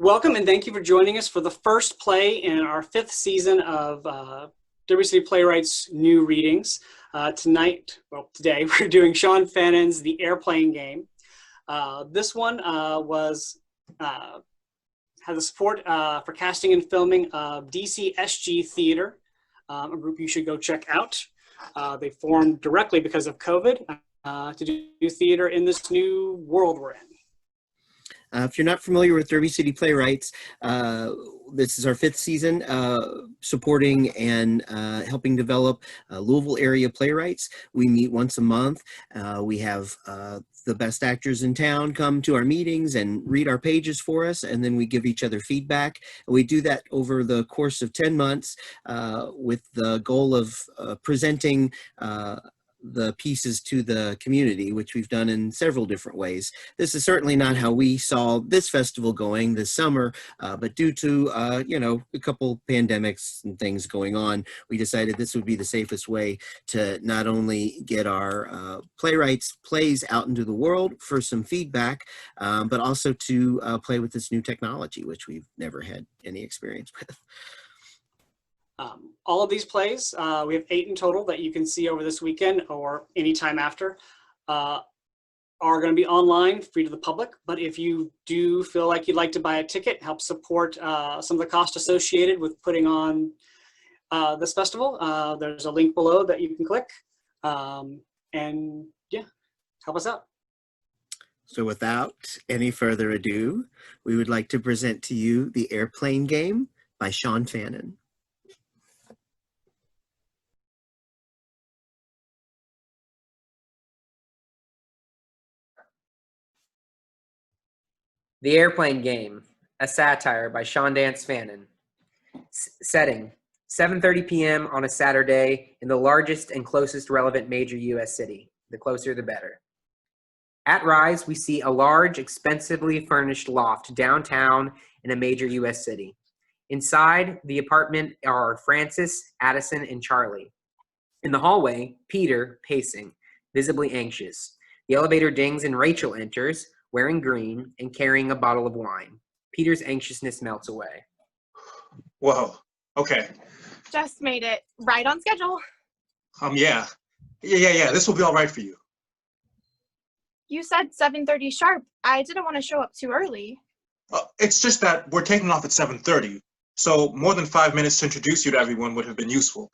Welcome and thank you for joining us for the first play in our fifth season of Derby City Playwrights new readings. Today we're doing Sean Fannin's The Airplane Game. This one has the support for casting and filming of DCSG Theatre, a group you should go check out. They formed directly because of COVID to do theater in this new world we're in. If you're not familiar with Derby City Playwrights, this is our fifth season supporting and helping develop Louisville area playwrights. We meet once a month. We have the best actors in town come to our meetings and read our pages for us, and then we give each other feedback. We do that over the course of 10 months with the goal of presenting the pieces to the community, which we've done in several different ways. This is certainly not how we saw this festival going this summer, but due to, a couple pandemics and things going on, we decided this would be the safest way to not only get our plays out into the world for some feedback, but also to play with this new technology, which we've never had any experience with. All of these plays, we have 8 in total that you can see over this weekend or anytime after, are going to be online, free to the public. But if you do feel like you'd like to buy a ticket, help support some of the cost associated with putting on this festival, there's a link below that you can click. And yeah, help us out. So without any further ado, we would like to present to you The Airplane Game by Sean Fannin. The Airplane Game, a satire by Sean Fannin. Setting, 7:30 p.m. on a Saturday in the largest and closest relevant major U.S. city. The closer, the better. At Rise, we see a large, expensively furnished loft downtown in a major U.S. city. Inside the apartment are Francis, Adison, and Charlie. In the hallway, Peter, pacing, visibly anxious. The elevator dings and Rachel enters, wearing green and carrying a bottle of wine. Peter's anxiousness melts away. Whoa, okay. Just made it. Right on schedule. Yeah, this will be all right for you. You said 7:30 sharp. I didn't want to show up too early. It's just that we're taking off at 7:30, so more than 5 minutes to introduce you to everyone would have been useful.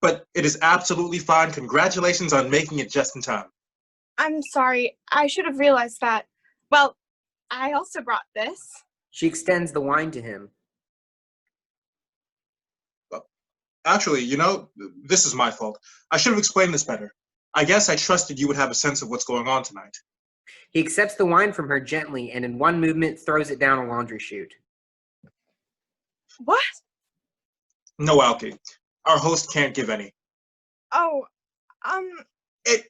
But it is absolutely fine. Congratulations on making it just in time. I'm sorry. I should have realized that. Well, I also brought this. She extends the wine to him. Actually, this is my fault. I should have explained this better. I guess I trusted you would have a sense of what's going on tonight. He accepts the wine from her gently and in one movement throws it down a laundry chute. What? No alky. Our host can't give any. Oh,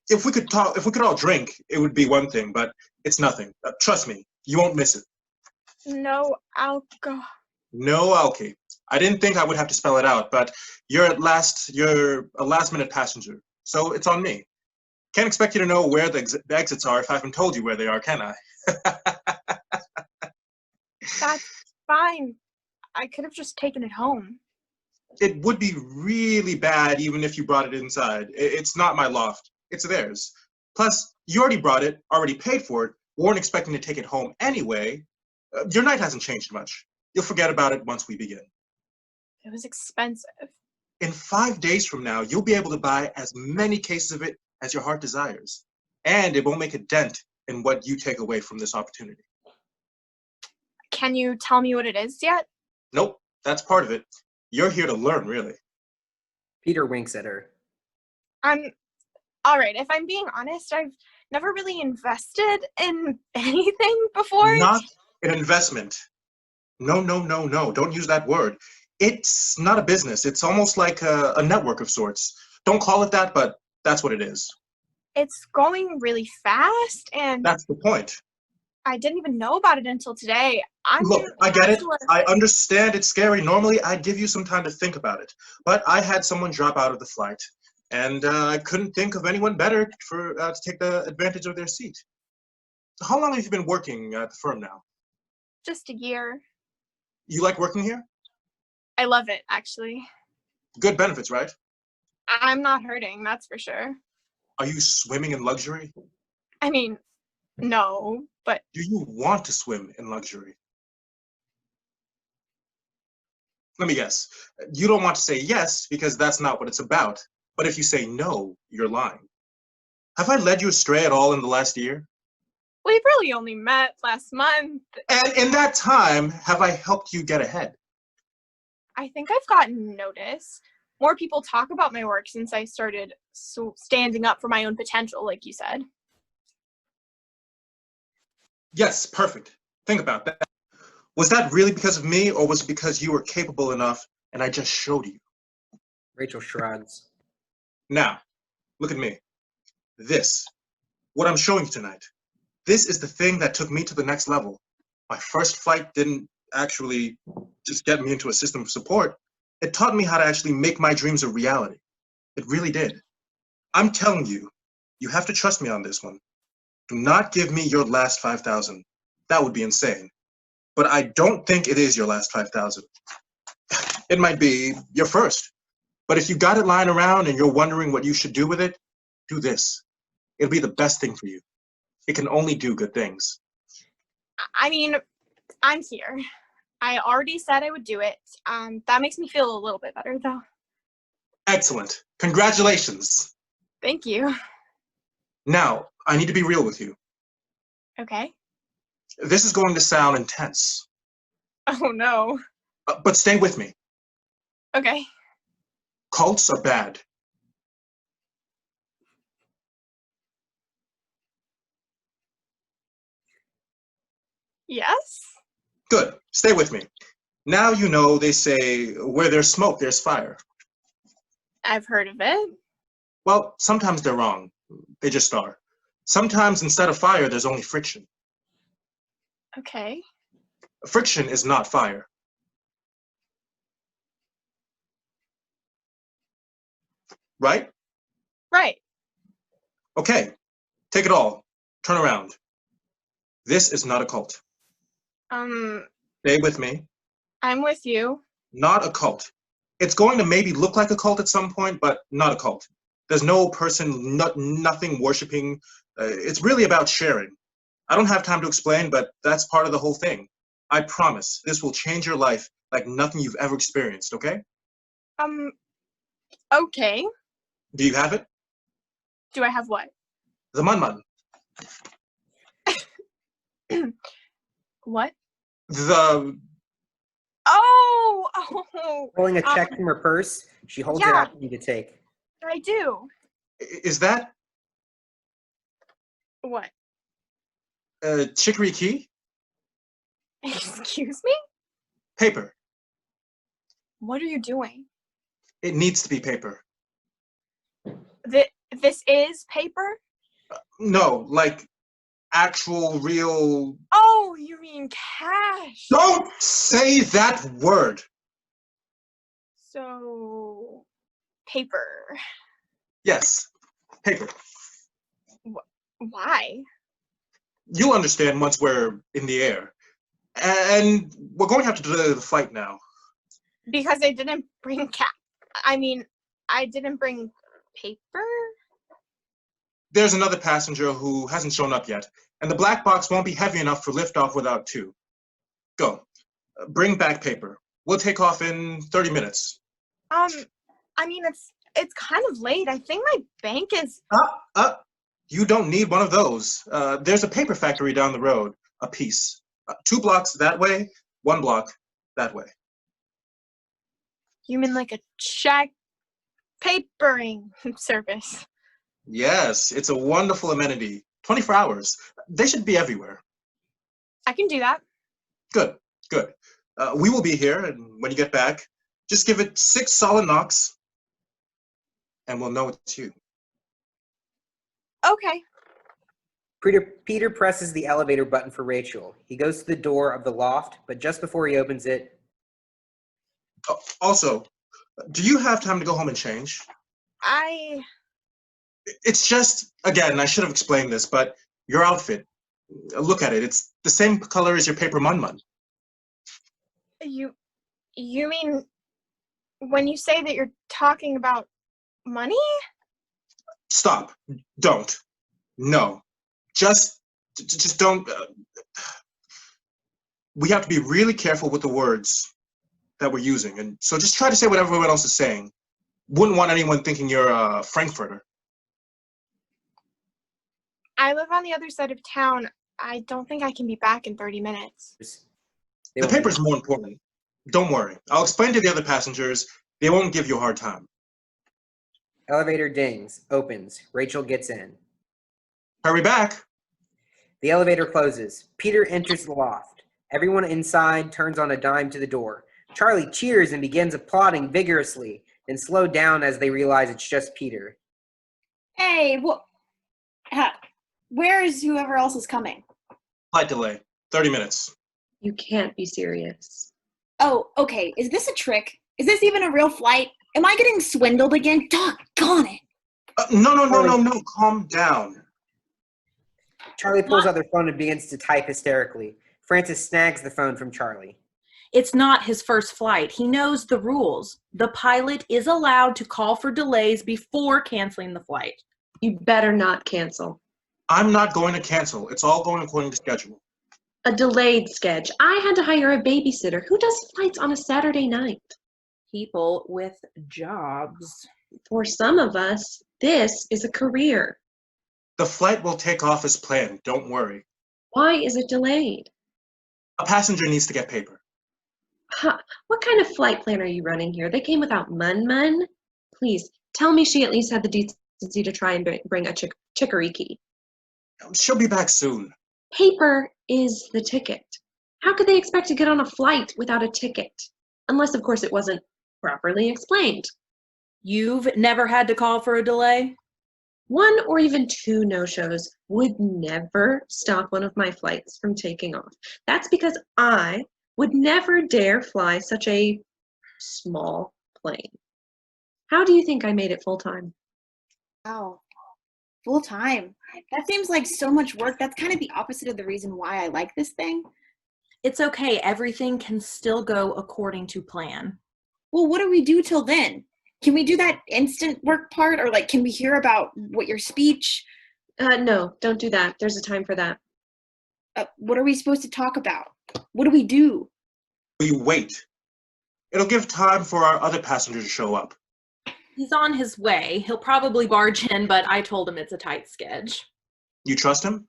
If we could all drink, it would be one thing, but it's nothing. Trust me, you won't miss it. no alcohol. No alky. I didn't think I would have to spell it out, but you're a last-minute passenger, so it's on me. Can't expect you to know where the exits are if I haven't told you where they are, can I? That's fine. I could have just taken it home. It would be really bad even if you brought it inside. It's not my loft. It's theirs. Plus, you already brought it, already paid for it, weren't expecting to take it home anyway. Your night hasn't changed much. You'll forget about it once we begin. It was expensive. In 5 days from now, you'll be able to buy as many cases of it as your heart desires. And it won't make a dent in what you take away from this opportunity. Can you tell me what it is yet? Nope, that's part of it. You're here to learn, really. Peter winks at her. All right, if I'm being honest, I've never really invested in anything before. Not an investment. No, don't use that word. It's not a business. It's almost like a network of sorts. Don't call it that, but that's what it is. It's going really fast, and That's the point. I didn't even know about it until today. Look, I get it. I understand it's scary. Normally, I'd give you some time to think about it. But I had someone drop out of the flight, and I couldn't think of anyone better to take the advantage of their seat. How long have you been working at the firm now? Just a year. You like working here? I love it, actually. Good benefits, right? I'm not hurting, that's for sure. Are you swimming in luxury? I mean, no, but Do you want to swim in luxury? Let me guess. You don't want to say yes because that's not what it's about. But if you say no, you're lying. Have I led you astray at all in the last year? we've really only met last month. And in that time, have I helped you get ahead? I think I've gotten notice. More people talk about my work since I started standing up for my own potential, like you said. Yes, perfect. Think about that. Was that really because of me, or was it because you were capable enough and I just showed you? Rachel shrugs. Now, look at me. This, what I'm showing you tonight, this is the thing that took me to the next level. My first flight didn't actually just get me into a system of support. It taught me how to actually make my dreams a reality. It really did. I'm telling you, you have to trust me on this one. Do not give me your last 5,000. That would be insane. But I don't think it is your last 5,000. It might be your first. But if you got it lying around and you're wondering what you should do with it, do this. It'll be the best thing for you. It can only do good things. I mean, I'm here. I already said I would do it. That makes me feel a little bit better, though. Excellent. Congratulations. Thank you. Now, I need to be real with you. Okay. This is going to sound intense, Oh, no. but stay with me. Okay. Cults are bad. Yes? Good. Stay with me. Now you know they say, where there's smoke, there's fire. I've heard of it. Well, sometimes they're wrong. They just are. Sometimes instead of fire, there's only friction. Okay. Friction is not fire. Right? Right. Okay. Take it all. Turn around. This is not a cult. Stay with me. I'm with you. Not a cult. It's going to maybe look like a cult at some point, but not a cult. There's no person, nothing worshiping. It's really about sharing. I don't have time to explain, but that's part of the whole thing. I promise this will change your life like nothing you've ever experienced, okay? Okay. Do you have it? Do I have what? The mun. What? The... Oh! Pulling a check from her purse, she holds it yeah. out for you to take. I do. Is that What? chicory key? Excuse me? Paper. What are you doing? It needs to be paper. This is paper? No, like actual, real... Oh, you mean cash. Don't say that word! So, paper. Yes, paper. Why? You'll understand once we're in the air. And we're going to have to delay the flight now. Because I didn't bring I didn't bring paper? There's another passenger who hasn't shown up yet, and the black box won't be heavy enough for liftoff without two. Go. Bring back paper. We'll take off in 30 minutes. I mean, it's kind of late. I think my bank is... You don't need one of those. There's a paper factory down the road, a piece. 2 blocks that way, 1 block that way. You mean like a check papering service? Yes, it's a wonderful amenity. 24 hours. They should be everywhere. I can do that. Good, good. We will be here, and when you get back, just give it 6 solid knocks, and we'll know it's you. Okay. Peter presses the elevator button for Rachel. He goes to the door of the loft, but just before he opens it... Also, do you have time to go home and change? It's just, again, I should have explained this, but your outfit, look at it. It's the same color as your paper mun. You mean when you say that you're talking about money? Stop. Don't. No. Just don't. We have to be really careful with the words that we're using. And so just try to say what everyone else is saying. Wouldn't want anyone thinking you're a Frankfurter. I live on the other side of town. I don't think I can be back in 30 minutes. They The won't be- paper's more important. Don't worry. I'll explain to the other passengers. They won't give you a hard time. Elevator dings, opens. Rachel gets in. Hurry back. The elevator closes. Peter enters the loft. Everyone inside turns on a dime to the door. Charlie cheers and begins applauding vigorously, then slow down as they realize it's just Peter. Hey, where is whoever else is coming? Flight delay. 30 minutes. You can't be serious. Oh, okay. Is this a trick? Is this even a real flight? Am I getting swindled again? Doggone it. No. Calm down. Charlie pulls out their phone and begins to type hysterically. Francis snags the phone from Charlie. It's not his first flight. He knows the rules. The pilot is allowed to call for delays before canceling the flight. You better not cancel. I'm not going to cancel. It's all going according to schedule. A delayed sketch. I had to hire a babysitter. Who does flights on a Saturday night? People with jobs. For some of us, this is a career. The flight will take off as planned. Don't worry. Why is it delayed? A passenger needs to get paper. What kind of flight plan are you running here? They came without mun. Please, tell me she at least had the decency to try and bring a chicory key. She'll be back soon. Paper is the ticket. How could they expect to get on a flight without a ticket? Unless, of course, it wasn't properly explained. You've never had to call for a delay? 1 or even 2 no-shows would never stop one of my flights from taking off. That's because I would never dare fly such a small plane. How do you think I made it full-time? Wow. Full time. That seems like so much work. That's kind of the opposite of the reason why I like this thing. It's okay. Everything can still go according to plan. Well, what do we do till then? Can we do that instant work part, or can we hear about what your speech? No, don't do that. There's a time for that. What are we supposed to talk about? What do we do? We wait. It'll give time for our other passenger to show up. He's on his way. He'll probably barge in, but I told him it's a tight schedule. You trust him?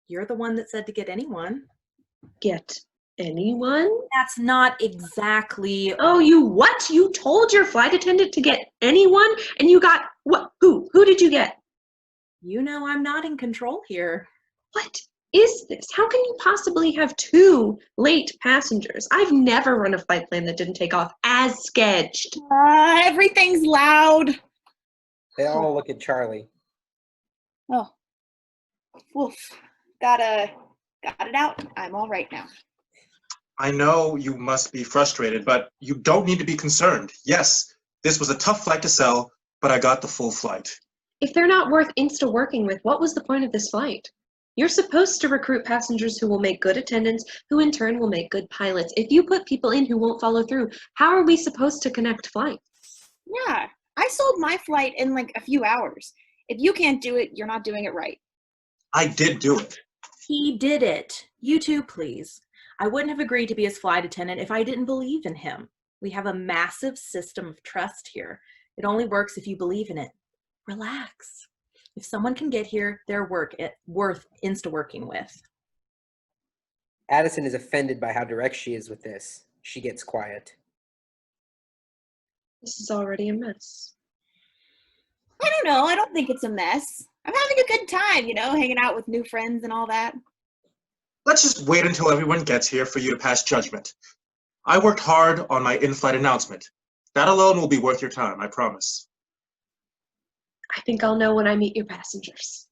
You're the one that said to get anyone. Get anyone? That's not exactly... Oh, you what? You told your flight attendant to get anyone, and you got what? Who? Who did you get? You know I'm not in control here. What is this? How can you possibly have 2 late passengers? I've never run a flight plan that didn't take off as scheduled. Everything's loud. They all look at Charlie. Oh, woof. Got it out. I'm all right now. I know you must be frustrated, but you don't need to be concerned. Yes, this was a tough flight to sell, but I got the full flight. If they're not worth insta working with, what was the point of this flight? You're supposed to recruit passengers who will make good attendants, who in turn will make good pilots. If you put people in who won't follow through, how are we supposed to connect flights? Yeah, I sold my flight in a few hours. If you can't do it, you're not doing it right. I did do it. He did it. You too, please. I wouldn't have agreed to be his flight attendant if I didn't believe in him. We have a massive system of trust here. It only works if you believe in it. Relax. If someone can get here, they're worth insta-working with. Adison is offended by how direct she is with this. She gets quiet. This is already a mess. I don't know. I don't think it's a mess. I'm having a good time, hanging out with new friends and all that. Let's just wait until everyone gets here for you to pass judgment. I worked hard on my in-flight announcement. That alone will be worth your time, I promise. I think I'll know when I meet your passengers.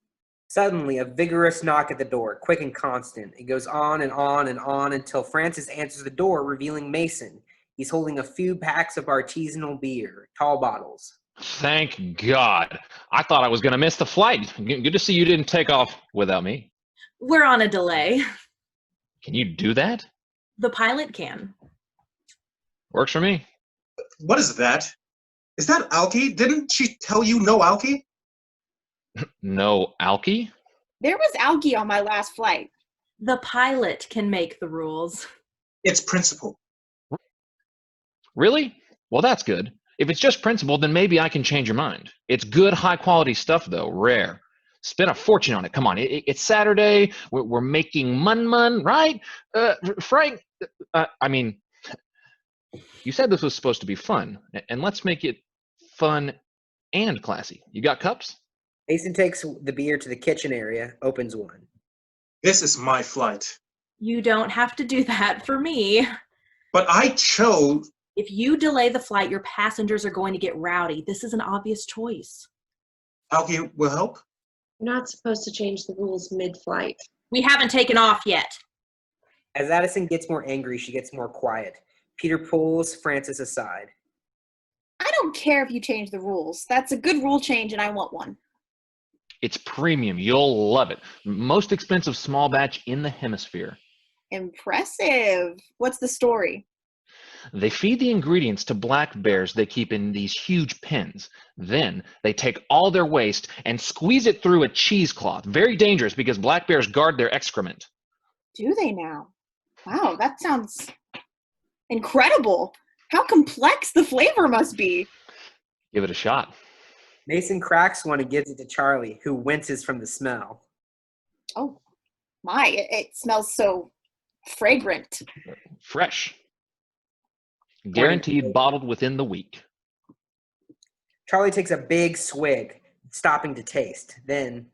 Suddenly, a vigorous knock at the door, quick and constant. It goes on and on and on until Francis answers the door, revealing Mason. He's holding a few packs of artisanal beer, tall bottles. Thank God. I thought I was going to miss the flight. Good to see you didn't take off without me. We're on a delay. Can you do that? The pilot can. Works for me. What is that? Is that alky? Didn't she tell you no alky? No alky? There was algae on my last flight. The pilot can make the rules. It's principle. Really? Well, that's good. If it's just principle, then maybe I can change your mind. It's good, high-quality stuff, though. Rare. Spend a fortune on it. Come on, it's Saturday. We're making mun, right? Frank, I mean, you said this was supposed to be fun, and let's make it fun and classy. You got cups? Mason takes the beer to the kitchen area, opens one. This is my flight. You don't have to do that for me. But I chose. If you delay the flight, your passengers are going to get rowdy. This is an obvious choice. Alky will help. You're not supposed to change the rules mid-flight. We haven't taken off yet. As Adison gets more angry, she gets more quiet. Peter pulls Francis aside. I don't care if you change the rules. That's a good rule change, and I want one. It's premium. You'll love it. Most expensive small batch in the hemisphere. Impressive. What's the story? They feed the ingredients to black bears they keep in these huge pens. Then they take all their waste and squeeze it through a cheesecloth. Very dangerous because black bears guard their excrement. Do they now? Wow, that sounds incredible. How complex the flavor must be. Give it a shot. Mason cracks one and gives it to Charlie, who winces from the smell. Oh, my, it smells so fragrant. Fresh. Guaranteed bottled within the week. Charlie takes a big swig, stopping to taste. Then,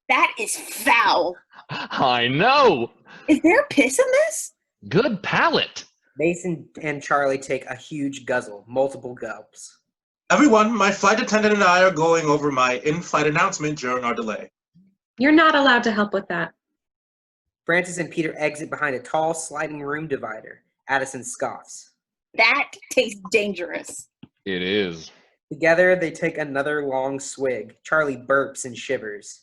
That is foul. I know. Is there piss in this? Good palate. Mason and Charlie take a huge guzzle, multiple gulps. Everyone, my flight attendant and I are going over my in-flight announcement during our delay. You're not allowed to help with that. Francis and Peter exit behind a tall sliding room divider. Adison scoffs. That tastes dangerous. It is. Together, they take another long swig. Charlie burps and shivers.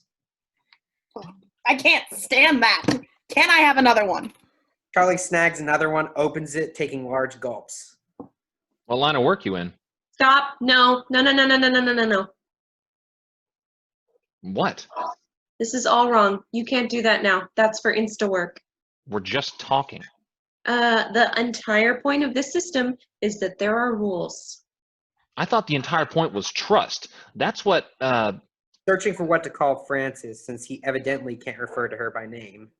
I can't stand that. Can I have another one? Charlie snags another one, opens it, taking large gulps. What line of work you in? Stop. No. No. What? This is all wrong. You can't do that now. That's for Insta work. We're just talking. The entire point of this system is that there are rules. I thought the entire point was trust. That's what, Searching for what to call Francis, since he evidently can't refer to her by name.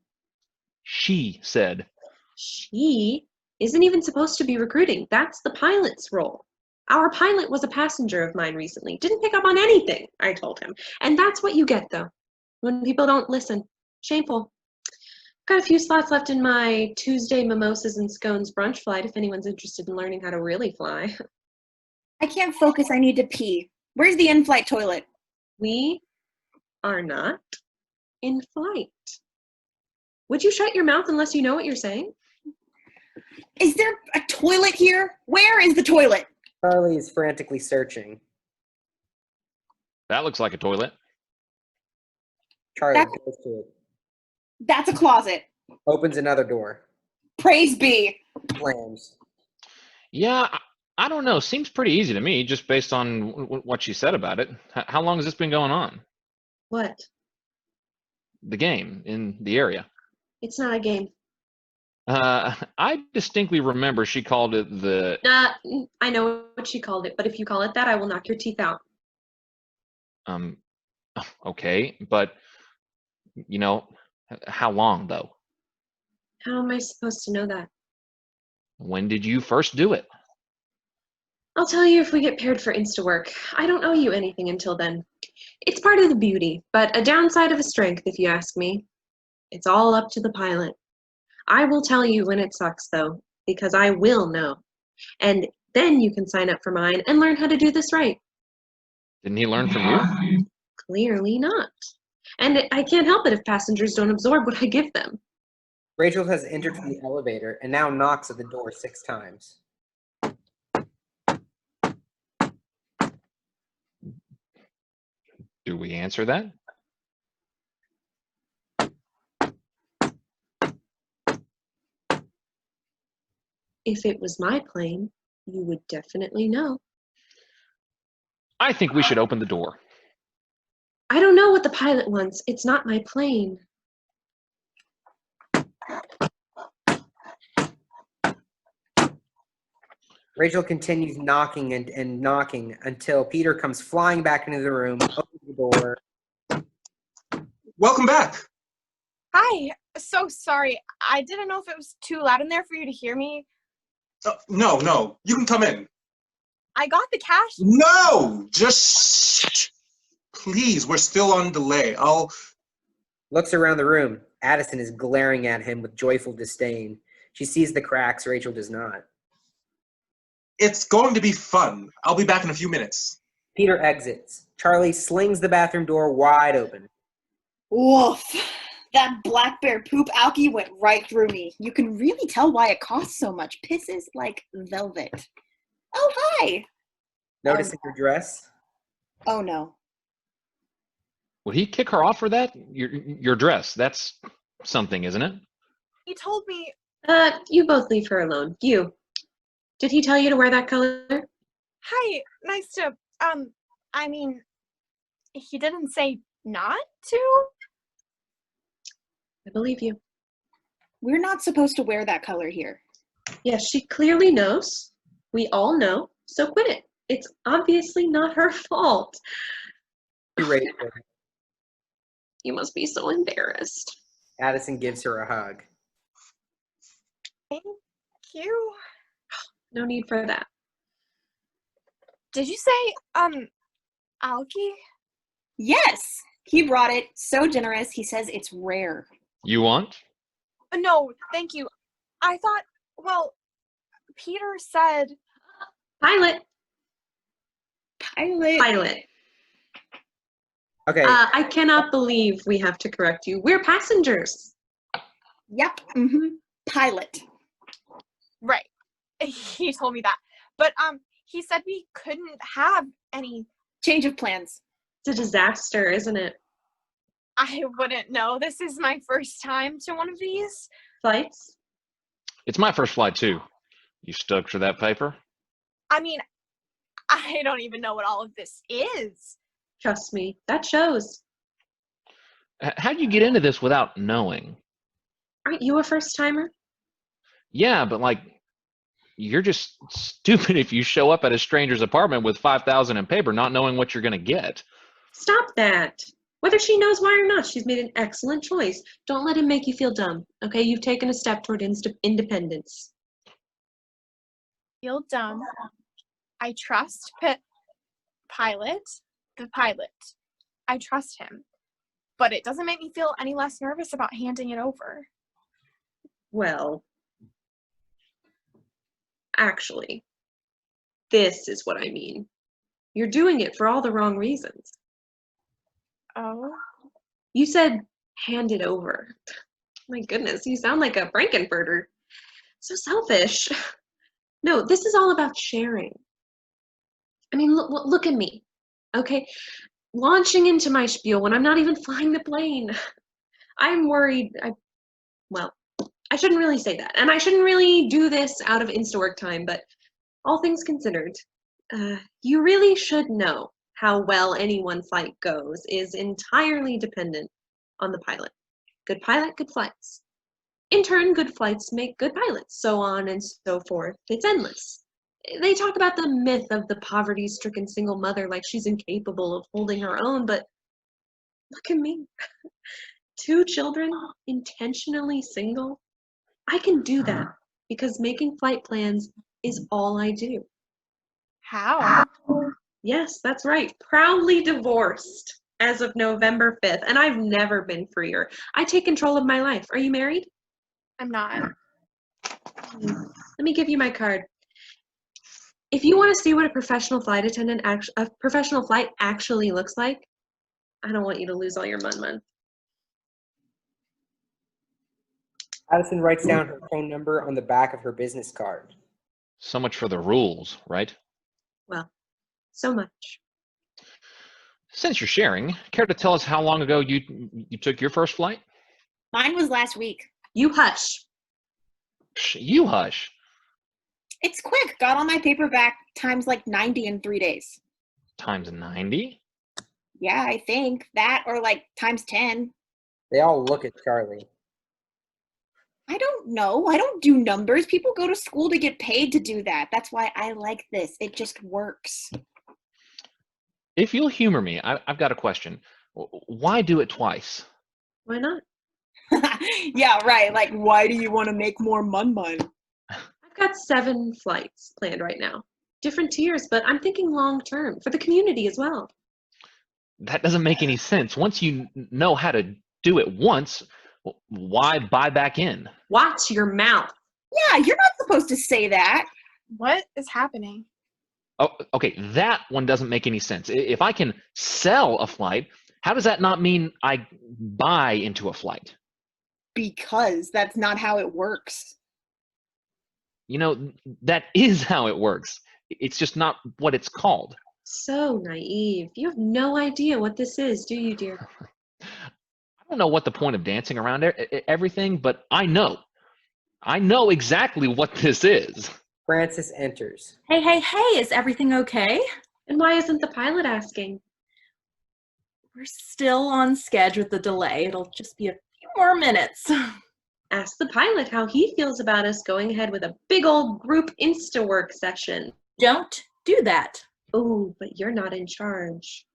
she said. She isn't even supposed to be recruiting. That's the pilot's role. Our pilot was a passenger of mine recently. Didn't pick up on anything, I told him. And that's what you get, though, when people don't listen. Shameful. Got a few slots left in my Tuesday mimosas and scones brunch flight if anyone's interested in learning how to really fly. I can't focus. I need to pee. Where's the in-flight toilet? We are not in flight. Would you shut your mouth unless you know what you're saying? Is there a toilet here? Where is the toilet? Charlie is frantically searching. That looks like a toilet. Charlie That's- goes to it. That's a closet. Opens another door. Praise be. Slams. Yeah, I don't know. Seems pretty easy to me, just based on what she said about it. How long has this been going on? What? The game in the area. It's not a game. I distinctly remember she called it the. I know what she called it, but if you call it that, I will knock your teeth out. Okay, but you know, how long though? How am I supposed to know that? When did you first do it? I'll tell you if we get paired for Insta work. I don't owe you anything until then. It's part of the beauty, but a downside of a strength, if you ask me. It's all up to the pilot. I will tell you when it sucks, though, because I will know. And then you can sign up for mine and learn how to do this right. Didn't he learn from you? Clearly not. And I can't help it if passengers don't absorb what I give them. Rachel has entered from the elevator and now knocks at the door 6 times. Do we answer that? If it was my plane, you would definitely know. I think we should open the door. I don't know what the pilot wants. It's not my plane. Rachel continues knocking and knocking until Peter comes flying back into the room, opens the door. Welcome back. Hi. So sorry. I didn't know if it was too loud in there for you to hear me. No, you can come in. I got the cash. No, just please. We're still on delay. Looks around the room. Adison is glaring at him with joyful disdain. She sees the cracks. Rachel does not. It's going to be fun. I'll be back in a few minutes. Peter exits. Charlie slings the bathroom door wide open. Woof. That black bear poop algae went right through me. You can really tell why it costs so much. Pisses like velvet. Oh, hi. Noticing your dress? Oh, no. Would he kick her off for that? Your dress, that's something, isn't it? He told me. You both leave her alone. You. Did he tell you to wear that color? Hi. Nice to. I mean, he didn't say not to. I believe you. We're not supposed to wear that color here. Yes, she clearly knows. We all know. So quit it. It's obviously not her fault. Rachel. You must be so embarrassed. Adison gives her a hug. Thank you. No need for that. Did you say, algae? Yes, he brought it. So generous. He says it's rare. You want? No, thank you. I thought, well, Peter said. Pilot. Pilot. Okay. I cannot believe we have to correct you. We're passengers. Yep. Pilot. Right. He told me that. But, he said we couldn't have any. Change of plans. It's a disaster, isn't it? I wouldn't know. This is my first time to one of these. Flights? It's my first flight, too. You stoked for that paper? I mean, I don't even know what all of this is. Trust me, that shows. How'd you get into this without knowing? Aren't you a first-timer? Yeah, but you're just stupid if you show up at a stranger's apartment with $5,000 in paper not knowing what you're going to get. Stop that. Whether she knows why or not, she's made an excellent choice. Don't let him make you feel dumb, okay? You've taken a step toward independence. Feel dumb. I trust the pilot. I trust him. But it doesn't make me feel any less nervous about handing it over. Well, actually, this is what I mean. You're doing it for all the wrong reasons. Oh? You said, hand it over. My goodness, you sound like a Frankenfurter. So selfish. No, this is all about sharing. I mean, look at me, okay? Launching into my spiel when I'm not even flying the plane. I'm worried. I shouldn't really say that. And I shouldn't really do this out of Instawork time, but all things considered, you really should know how well any one flight goes is entirely dependent on the pilot. Good pilot, good flights. In turn, good flights make good pilots, so on and so forth. It's endless. They talk about the myth of the poverty-stricken single mother like she's incapable of holding her own, but look at me. 2 children, intentionally single. I can do that because making flight plans is all I do. How? Yes, that's right. Proudly divorced as of November 5th, and I've never been freer. I take control of my life. Are you married? I'm not. Let me give you my card. If you want to see what a professional flight actually looks like, I don't want you to lose all your mun. Adison writes down her phone number on the back of her business card. So much for the rules, right? Well, so much. Since you're sharing, care to tell us how long ago you took your first flight? Mine was last week. You hush. You hush. It's quick. Got all my paper back times like 90 in 3 days. Times 90? Yeah, I think. That or like times 10. They all look at Charlie. I don't know. I don't do numbers. People go to school to get paid to do that. That's why I like this. It just works. If you'll humor me, I've got a question. Why do it twice? Why not? Yeah, right. Like, why do you want to make more mun-mun? I've got 7 flights planned right now. Different tiers, but I'm thinking long term for the community as well. That doesn't make any sense. Once you know how to do it once, why buy back in? Watch your mouth. Yeah, you're not supposed to say that. What is happening? Oh, okay, that one doesn't make any sense. If I can sell a flight, how does that not mean I buy into a flight? Because that's not how it works. You know, that is how it works. It's just not what it's called. So naive. You have no idea what this is, do you, dear? I don't know what the point of dancing around everything, but I know. I know exactly what this is. Francis enters. Hey, hey, hey, is everything okay? And why isn't the pilot asking? We're still on schedule with the delay. It'll just be a few more minutes. Ask the pilot how he feels about us going ahead with a big old group Instawork session. Don't do that. Oh, but you're not in charge.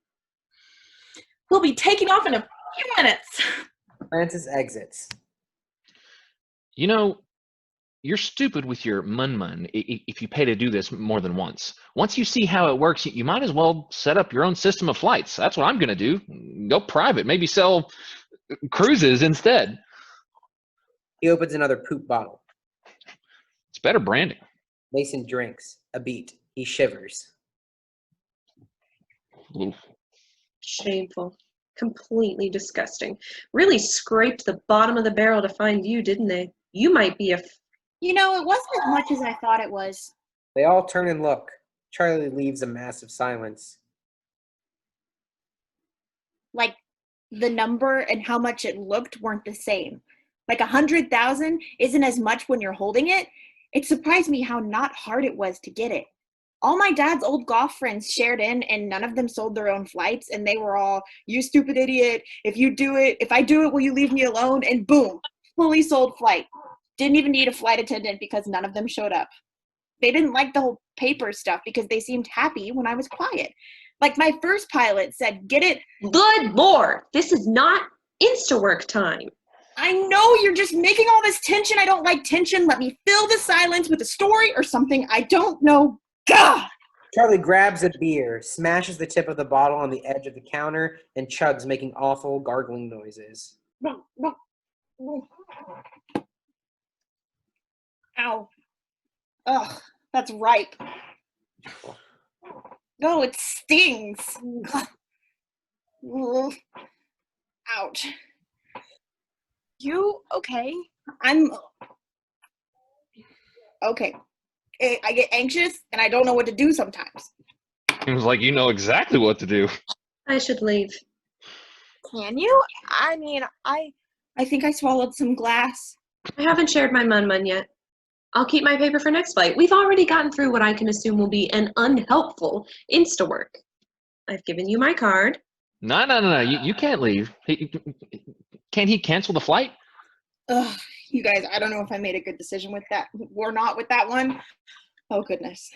We'll be taking off in a few minutes. Francis exits. You know, you're stupid with your mun-mun if you pay to do this more than once. Once you see how it works, you might as well set up your own system of flights. That's what I'm going to do. Go private. Maybe sell cruises instead. He opens another poop bottle. It's better branding. Mason drinks. A beat. He shivers. Oof. Shameful. Completely disgusting. Really scraped the bottom of the barrel to find you, didn't they? You might be a... You know, it wasn't as much as I thought it was. They all turn and look. Charlie leaves a massive silence. Like, the number and how much it looked weren't the same. Like 100,000 isn't as much when you're holding it. It surprised me how not hard it was to get it. All my dad's old golf friends shared in and none of them sold their own flights and they were all, you stupid idiot, if I do it, will you leave me alone? And boom, fully sold flight. Didn't even need a flight attendant because none of them showed up. They didn't like the whole paper stuff because they seemed happy when I was quiet. Like my first pilot said, get it. Good Lord, this is not Instawork time. I know you're just making all this tension. I don't like tension. Let me fill the silence with a story or something. I don't know. God! Charlie grabs a beer, smashes the tip of the bottle on the edge of the counter, and chugs, making awful gargling noises. Ow. Ugh, that's ripe. No, it stings. Ugh. Ouch. You okay? I'm okay. I get anxious and I don't know what to do sometimes. It was like you know exactly what to do. I should leave. Can you? I mean, I think I swallowed some glass. I haven't shared my mun-mun yet. I'll keep my paper for next flight. We've already gotten through what I can assume will be an unhelpful Instawork. I've given you my card. No. You can't leave. Can't he cancel the flight? Ugh, you guys, I don't know if I made a good decision with that or not with that one. Oh, goodness.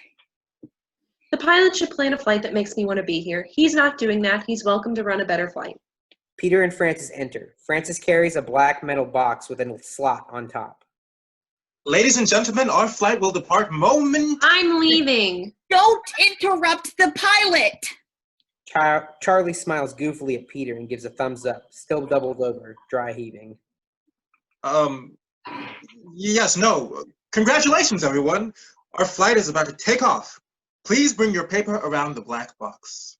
The pilot should plan a flight that makes me want to be here. He's not doing that. He's welcome to run a better flight. Peter and Francis enter. Francis carries a black metal box with a slot on top. Ladies and gentlemen, our flight will depart moment. I'm leaving. Don't interrupt the pilot. Charlie smiles goofily at Peter and gives a thumbs up, still doubled over, dry heaving. Yes, no. Congratulations, everyone. Our flight is about to take off. Please bring your paper around the black box.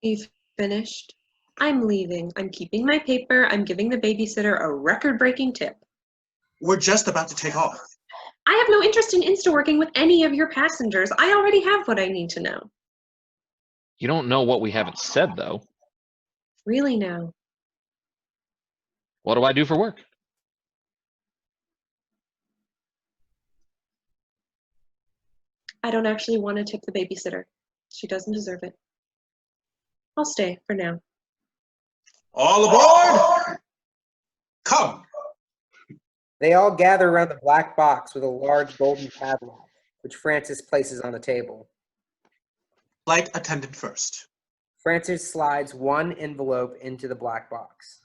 You've finished? I'm leaving. I'm keeping my paper. I'm giving the babysitter a record-breaking tip. We're just about to take off. I have no interest in Insta-working with any of your passengers. I already have what I need to know. You don't know what we haven't said, though. Really now. What do I do for work? I don't actually want to tip the babysitter. She doesn't deserve it. I'll stay for now. All aboard! Come. They all gather around the black box with a large golden padlock, which Francis places on the table. Flight attendant first. Francis slides one envelope into the black box.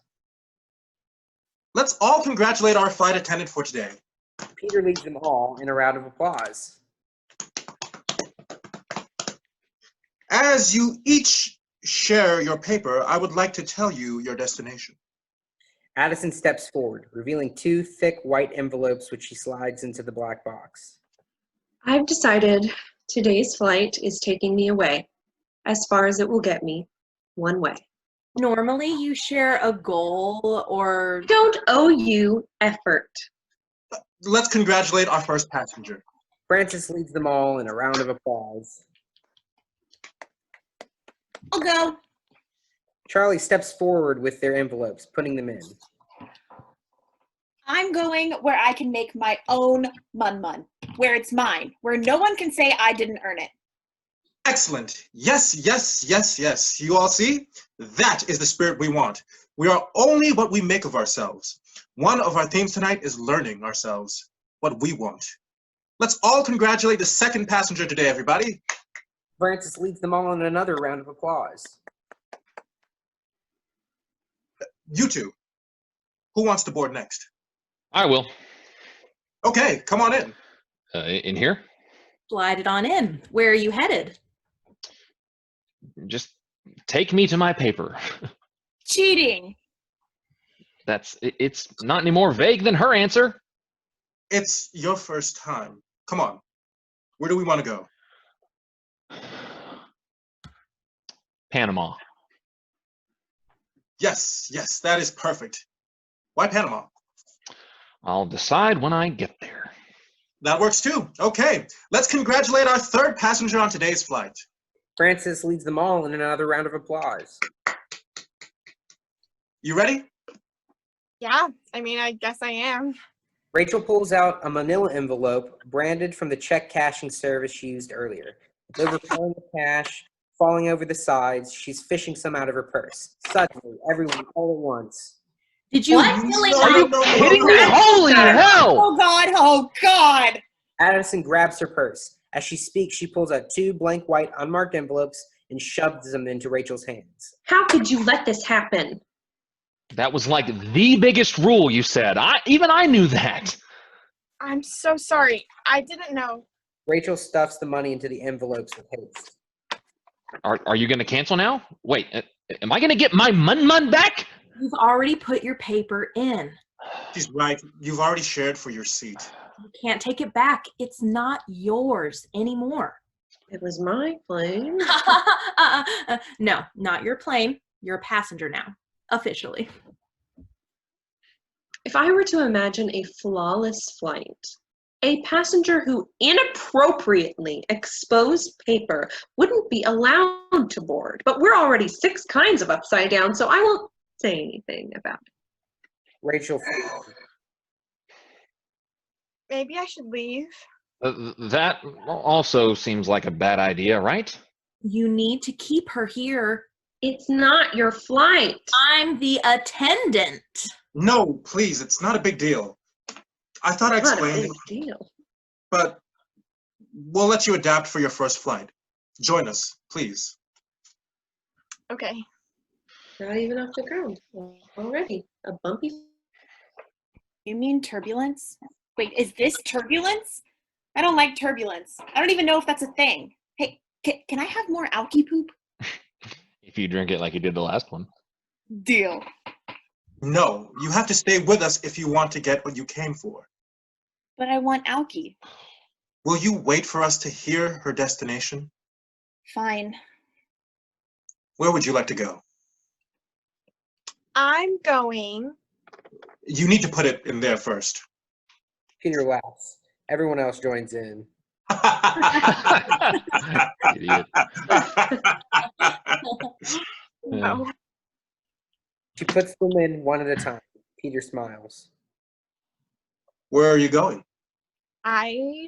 Let's all congratulate our flight attendant for today. Peter leads them all in a round of applause. As you each share your paper, I would like to tell you your destination. Adison steps forward, revealing two thick white envelopes which she slides into the black box. I've decided today's flight is taking me away, as far as it will get me, one way. Normally you share a goal or... Don't owe you effort. Let's congratulate our first passenger. Francis leads them all in a round of applause. I'll go. Charlie steps forward with their envelopes, putting them in. I'm going where I can make my own mun-mun, where it's mine, where no one can say I didn't earn it. Excellent. Yes, yes, yes, yes. You all see? That is the spirit we want. We are only what we make of ourselves. One of our themes tonight is learning ourselves, what we want. Let's all congratulate the second passenger today, everybody. Francis leads them all in another round of applause. You two, who wants to board next? I will. Okay, come on in. In here? Slide it on in. Where are you headed? Just take me to my paper. Cheating. It's not any more vague than her answer. It's your first time. Come on. Where do we want to go? Panama. Yes, yes, that is perfect. Why Panama? I'll decide when I get there. That works too. Okay, let's congratulate our third passenger on today's flight. Francis leads them all in another round of applause. You ready? Yeah, I mean, I guess I am. Rachel pulls out a manila envelope branded from the check cashing service she used earlier. It's overflowing with cash, falling over the sides. She's fishing some out of her purse. Suddenly, everyone all at once. Did you What? really No, Are you no, no, kidding no, me? no. Holy hell! Oh God, oh God. Adison grabs her purse. As she speaks, she pulls out two blank white unmarked envelopes and shoves them into Rachel's hands. How could you let this happen? That was like the biggest rule you said. Even I knew that. I'm so sorry. I didn't know. Rachel stuffs the money into the envelopes with haste. Are you going to cancel now? Wait, am I going to get my mun back? You've already put your paper in. She's right. You've already shared for your seat. You can't take it back. It's not yours anymore. It was my plane. No, not your plane. You're a passenger now, officially. If I were to imagine a flawless flight, a passenger who inappropriately exposed paper wouldn't be allowed to board. But we're already 6 kinds of upside down, so I won't say anything about it. Rachel, Maybe I should leave. That also seems like a bad idea, right? You need to keep her here. It's not your flight. I'm the attendant. No, please, it's not a big deal. I thought I Not a explained big it, deal. but we'll let you adapt for your first flight. Join us, please. Okay. Not even off the ground already. A bumpy. You mean turbulence? Wait, is this turbulence? I don't like turbulence. I don't even know if that's a thing. Hey, can I have more alky poop? If you drink it like you did the last one. Deal. No, you have to stay with us if you want to get what you came for. But I want alky. Will you wait for us to hear her destination? Fine. Where would you like to go? I'm going. You need to put it in there first. Peter laughs. Everyone else joins in. Idiot. No. She puts them in one at a time. Peter smiles. Where are you going? I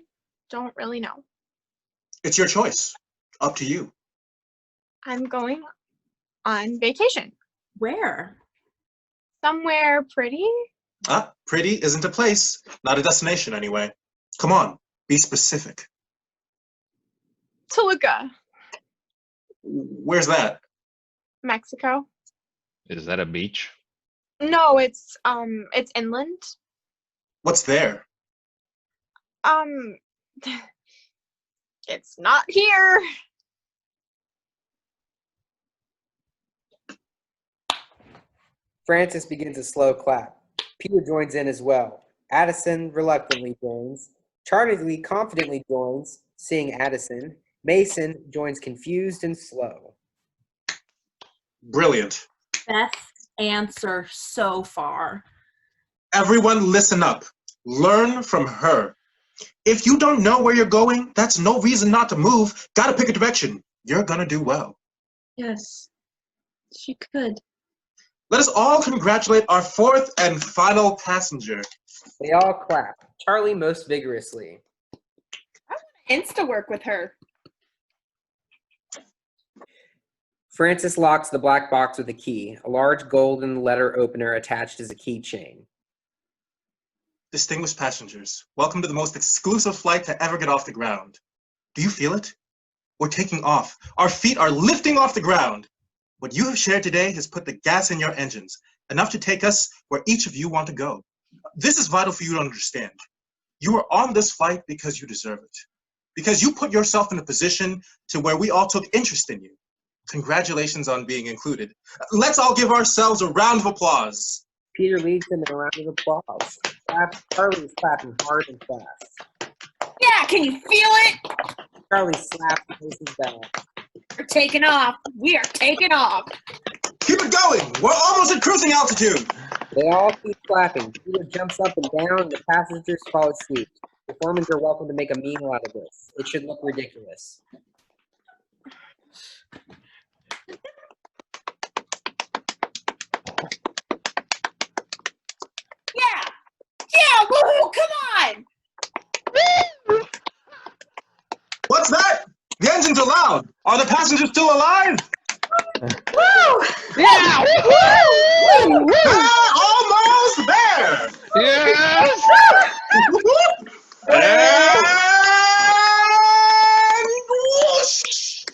don't really know. It's your choice. Up to you. I'm going on vacation. Where? Somewhere pretty. Pretty isn't a place, not a destination anyway. Come on, be specific. Toluca, Where's that? Mexico. Is that a beach? No, it's inland. What's there? Um, it's not here. Francis begins a slow clap. Peter joins in as well. Adison reluctantly joins. Charlie confidently joins, seeing Adison. Mason joins confused and slow. Brilliant. Best answer so far. Everyone listen up. Learn from her. If you don't know where you're going, that's no reason not to move. Gotta pick a direction. You're gonna do well. Yes, she could. Let us all congratulate our fourth and final passenger. They all clap, Charlie most vigorously. Insta work with her. Francis locks the black box with a key, a large golden letter opener attached as a keychain. Distinguished passengers, welcome to the most exclusive flight to ever get off the ground. Do you feel it? We're taking off. Our feet are lifting off the ground. What you have shared today has put the gas in your engines, enough to take us where each of you want to go. This is vital for you to understand. You are on this flight because you deserve it. Because you put yourself in a position to where we all took interest in you. Congratulations on being included. Let's all give ourselves a round of applause. Peter leads them in a round of applause. Charlie is clapping hard and fast. Yeah, can you feel it? Charlie slaps Mason's back. We're taking off. We are taking off. Keep it going. We're almost at cruising altitude. They all keep clapping. Peter jumps up and down, and the passengers follow suit. Performers are welcome to make a meal out of this. It should look ridiculous. Yeah. Yeah, woohoo, come on. What's that? The engines are loud. Are the passengers still alive? Woo! Yeah! Woo! Almost there. Yes! And whoosh.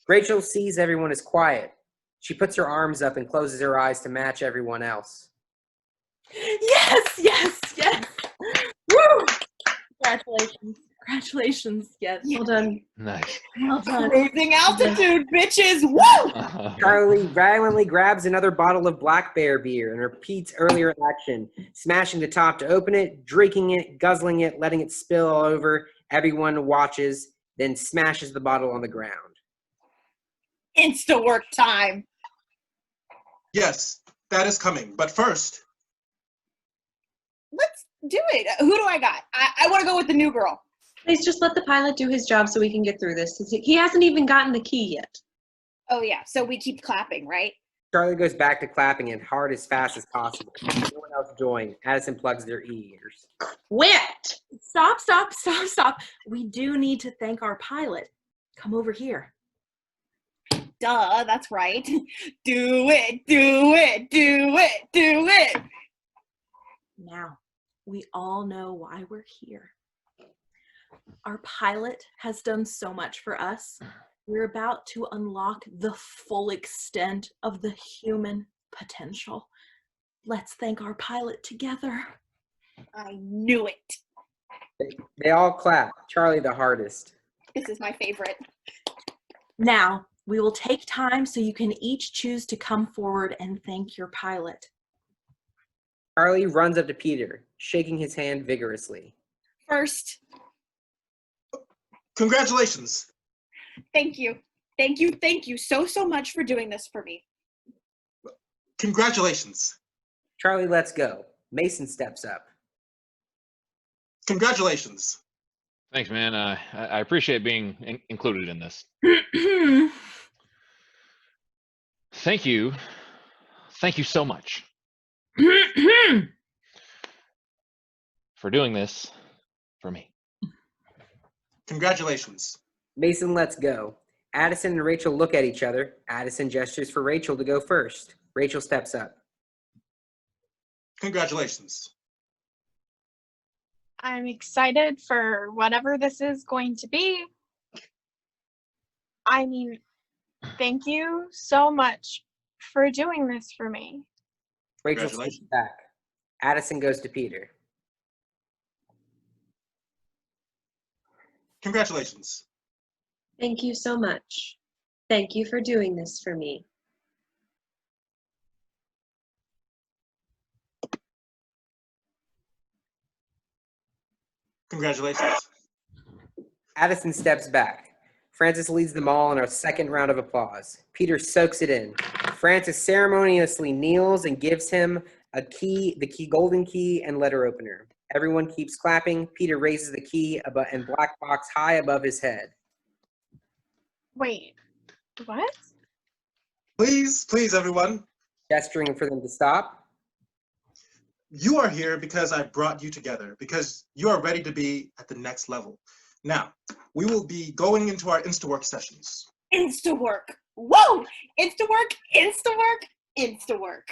Rachel sees everyone is quiet. She puts her arms up and closes her eyes to match everyone else. Yes, yes, yes. Woo! Congratulations. Congratulations. Yes. Well done. Nice. Well done. Cruising altitude, bitches. Woo! Charlie violently grabs another bottle of Black Bear beer and repeats earlier action, smashing the top to open it, drinking it, guzzling it, letting it spill all over. Everyone watches, then smashes the bottle on the ground. Insta work time. Yes, that is coming. But first, Let's do it. Who do I got? I want to go with the new girl. Please just let the pilot do his job so we can get through this. He hasn't even gotten the key yet. Oh, yeah. So we keep clapping, right? Charlie goes back to clapping it hard as fast as possible. No one else joins. Adison plugs their ears. Quit! Stop, stop, stop, stop. We do need to thank our pilot. Come over here. Duh, that's right. Do it, do it, do it, do it. Now, we all know why we're here. Our pilot has done so much for us. We're about to unlock the full extent of the human potential. Let's thank our pilot together. I knew it. They all clap, Charlie the hardest. This is my favorite. Now, we will take time so you can each choose to come forward and thank your pilot. Charlie runs up to Peter, shaking his hand vigorously. First, congratulations. thank you. Thank you, thank you so much for doing this for me. Congratulations. Charlie lets go. Mason steps up. Congratulations. Thanks, man. I appreciate being included in this. Thank you. Thank you so much for doing this for me. Congratulations. Mason lets go. Adison and Rachel look at each other. Adison gestures for Rachel to go first. Rachel steps up. Congratulations. I'm excited for whatever this is going to be. I mean, thank you so much for doing this for me. Rachel steps back. Adison goes to Peter. Congratulations. Thank you so much. Thank you for doing this for me. Congratulations. Adison steps back. Francis leads them all in a second round of applause. Peter soaks it in. Francis ceremoniously kneels and gives him the key, golden key, and letter opener. Everyone keeps clapping. Peter raises the key and black box high above his head. Wait, what? Please, please, everyone. Gesturing for them to stop. You are here because I brought you together, because you are ready to be at the next level. Now, we will be going into our Instawork sessions. Instawork. Whoa! Instawork, Instawork, Instawork.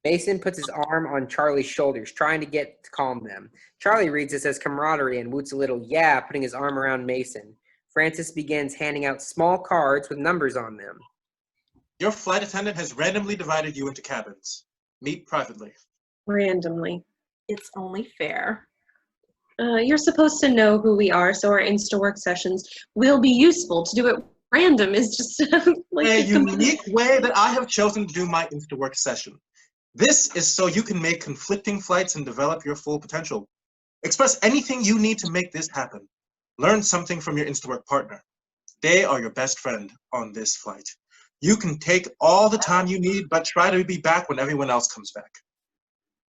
Mason puts his arm on Charlie's shoulders, trying to calm them. Charlie reads this as camaraderie and woots a little, yeah, putting his arm around Mason. Francis begins handing out small cards with numbers on them. Your flight attendant has randomly divided you into cabins. Meet privately. Randomly. It's only fair. You're supposed to know who we are, so our Instawork sessions will be useful. To do it random is just like a unique way that I have chosen to do my Instawork session. This is so you can make conflicting flights and develop your full potential. Express anything you need to make this happen. Learn something from your Instawork partner. They are your best friend on this flight. You can take all the time you need, but try to be back when everyone else comes back.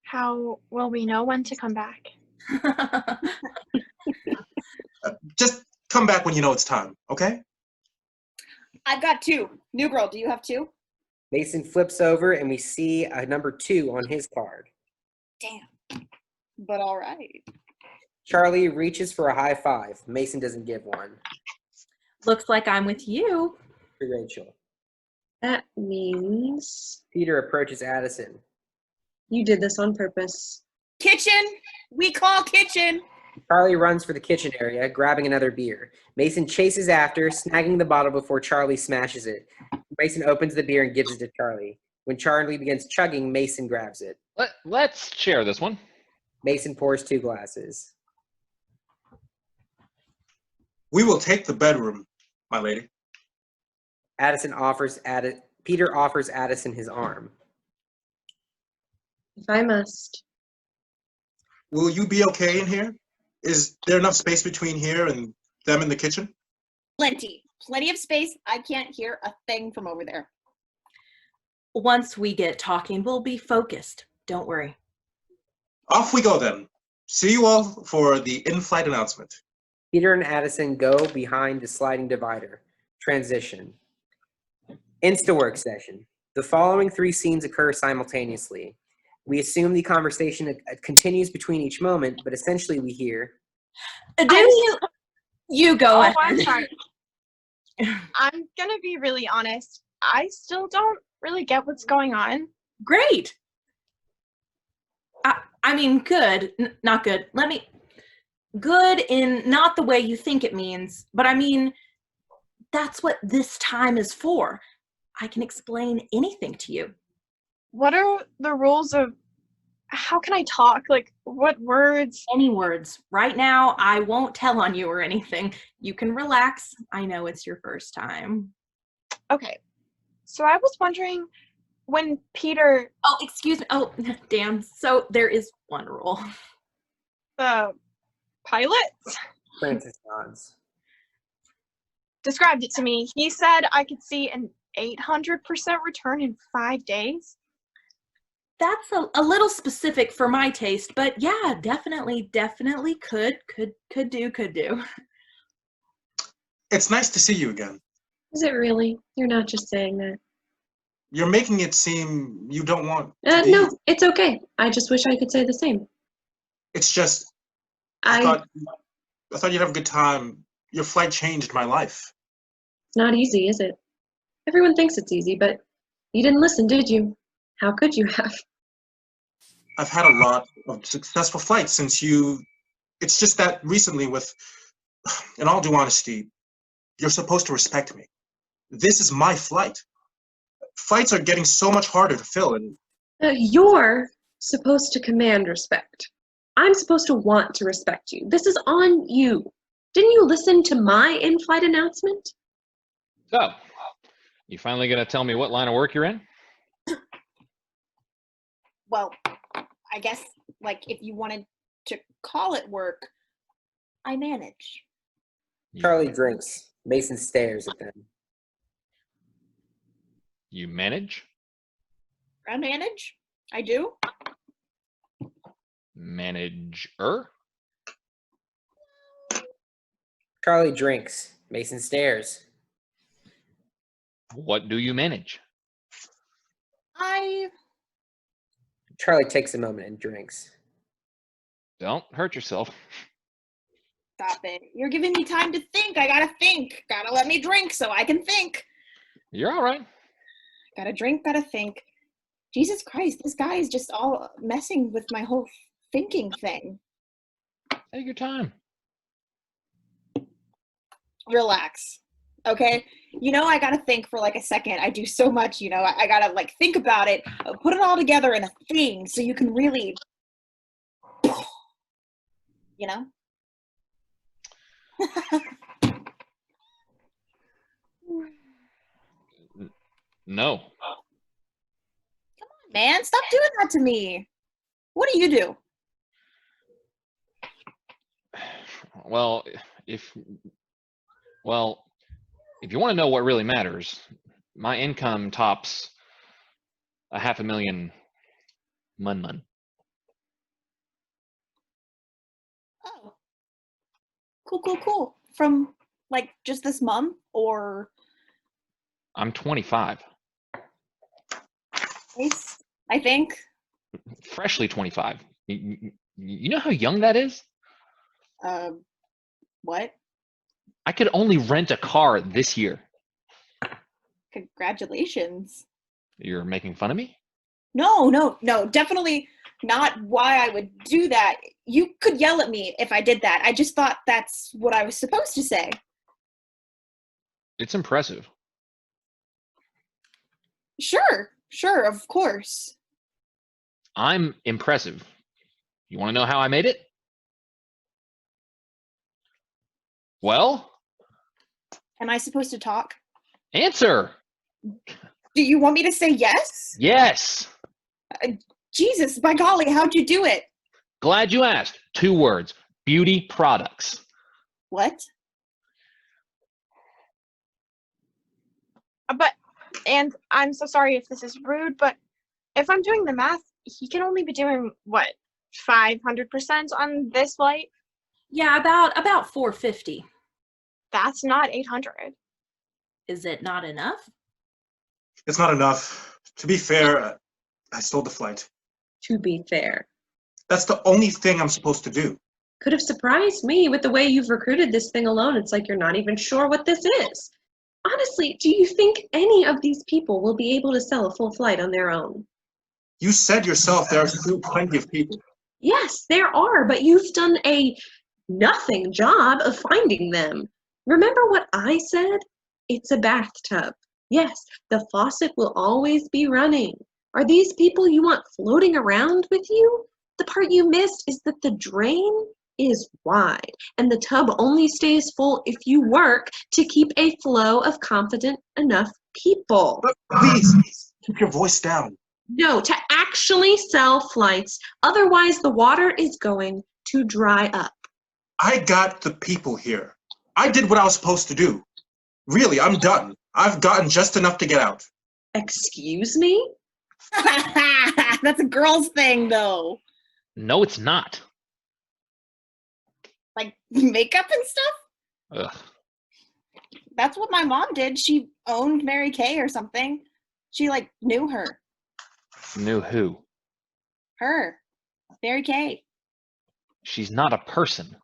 How will we know when to come back? Just come back when you know it's time, okay? I've got 2. New girl, do you have 2? Mason flips over and we see a number 2 on his card. Damn. But all right. Charlie reaches for a high five. Mason doesn't give one. Looks like I'm with you. To Rachel. That means Peter approaches Adison. you did this on purpose. Kitchen! We call kitchen! Charlie runs for the kitchen area, grabbing another beer. Mason chases after, snagging the bottle before Charlie smashes it. Mason opens the beer and gives it to Charlie. When Charlie begins chugging, Mason grabs it. Let's share this one. Mason pours 2 glasses. We will take the bedroom, my lady. Peter offers Adison his arm. If I must. Will you be okay in here? Is there enough space between here and them in the kitchen? Plenty. Plenty of space. I can't hear a thing from over there. Once we get talking, we'll be focused. Don't worry. Off we go then. See you all for the in-flight announcement. Peter and Adison go behind the sliding divider. Transition. Instawork session. The following 3 scenes occur simultaneously. We assume the conversation continues between each moment, but essentially we hear, You go ahead. I'm sorry. I'm gonna be really honest. I still don't really get what's going on. Great. I mean, good, not good. Good in not the way you think it means, but I mean, that's what this time is for. I can explain anything to you. What are the rules of how can I talk? Like, what words? Any words. Right now, I won't tell on you or anything. You can relax. I know it's your first time. Okay. So I was wondering when Peter. Oh, excuse me. Oh, damn. So there is one rule. The pilot Francis nods. described it to me. He said I could see an 800% return in 5 days. That's a little specific for my taste, but yeah, definitely could do. It's nice to see you again. Is it really? You're not just saying that. You're making it seem you don't want to be. No, it's okay. I just wish I could say the same. It's just, I thought you'd have a good time Your flight changed my life. It's not easy, is it? Everyone thinks it's easy, but you didn't listen, did you? How could you have? I've had a lot of successful flights since you. It's just that recently in all due honesty, you're supposed to respect me. This is my flight. Flights are getting so much harder to fill, and You're supposed to command respect. I'm supposed to want to respect you. This is on you. Didn't you listen to my in-flight announcement? So, you finally gonna tell me what line of work you're in? Well, I guess, like, if you wanted to call it work, I manage. Charlie drinks. Mason stares at them. You manage? I manage. I do. Manager? Charlie drinks. Mason stares. What do you manage? Charlie takes a moment and drinks. Don't hurt yourself. Stop it. You're giving me time to think. I gotta think. Gotta let me drink so I can think. You're all right. Gotta drink, gotta think. Jesus Christ, this guy is just all messing with my whole thinking thing. Take your time. Relax. Okay? You know, I gotta think for like a second. I do so much, you know, I gotta like think about it, put it all together in a thing so you can really, you know? No. Man, stop doing that to me. What do you do? Well, if you want to know what really matters, my income tops $500,000 mun. Oh. Cool. From like just this month or I'm 25. I think. Freshly 25. You know how young that is? What? I could only rent a car this year. Congratulations. You're making fun of me? No, definitely not why I would do that. You could yell at me if I did that. I just thought that's what I was supposed to say. It's impressive. Sure, of course. I'm impressive. You want to know how I made it? Well? Am I supposed to talk? Answer! Do you want me to say yes? Yes! Jesus, by golly, how'd you do it? Glad you asked. 2 words. Beauty products. What? And I'm so sorry if this is rude, but if I'm doing the math, he can only be doing, what, 500% on this flight? Yeah, about 450. That's not 800. Is it not enough? It's not enough. To be fair, I stole the flight. To be fair. That's the only thing I'm supposed to do. Could have surprised me with the way you've recruited this thing alone. It's like you're not even sure what this is. Honestly, do you think any of these people will be able to sell a full flight on their own? You said yourself there are still plenty of people. Yes, there are, but you've done a nothing job of finding them. Remember what I said? It's a bathtub. Yes, the faucet will always be running. Are these people you want floating around with you? The part you missed is that the drain is wide, and the tub only stays full if you work to keep a flow of confident enough people. But please, keep your voice down. No, to actually sell flights. Otherwise, the water is going to dry up. I got the people here. I did what I was supposed to do. Really, I'm done. I've gotten just enough to get out. Excuse me? That's a girl's thing, though. No, it's not. Like makeup and stuff? Ugh. That's what my mom did. She owned Mary Kay or something. She like knew her. Knew who? Her. Mary Kay. She's not a person.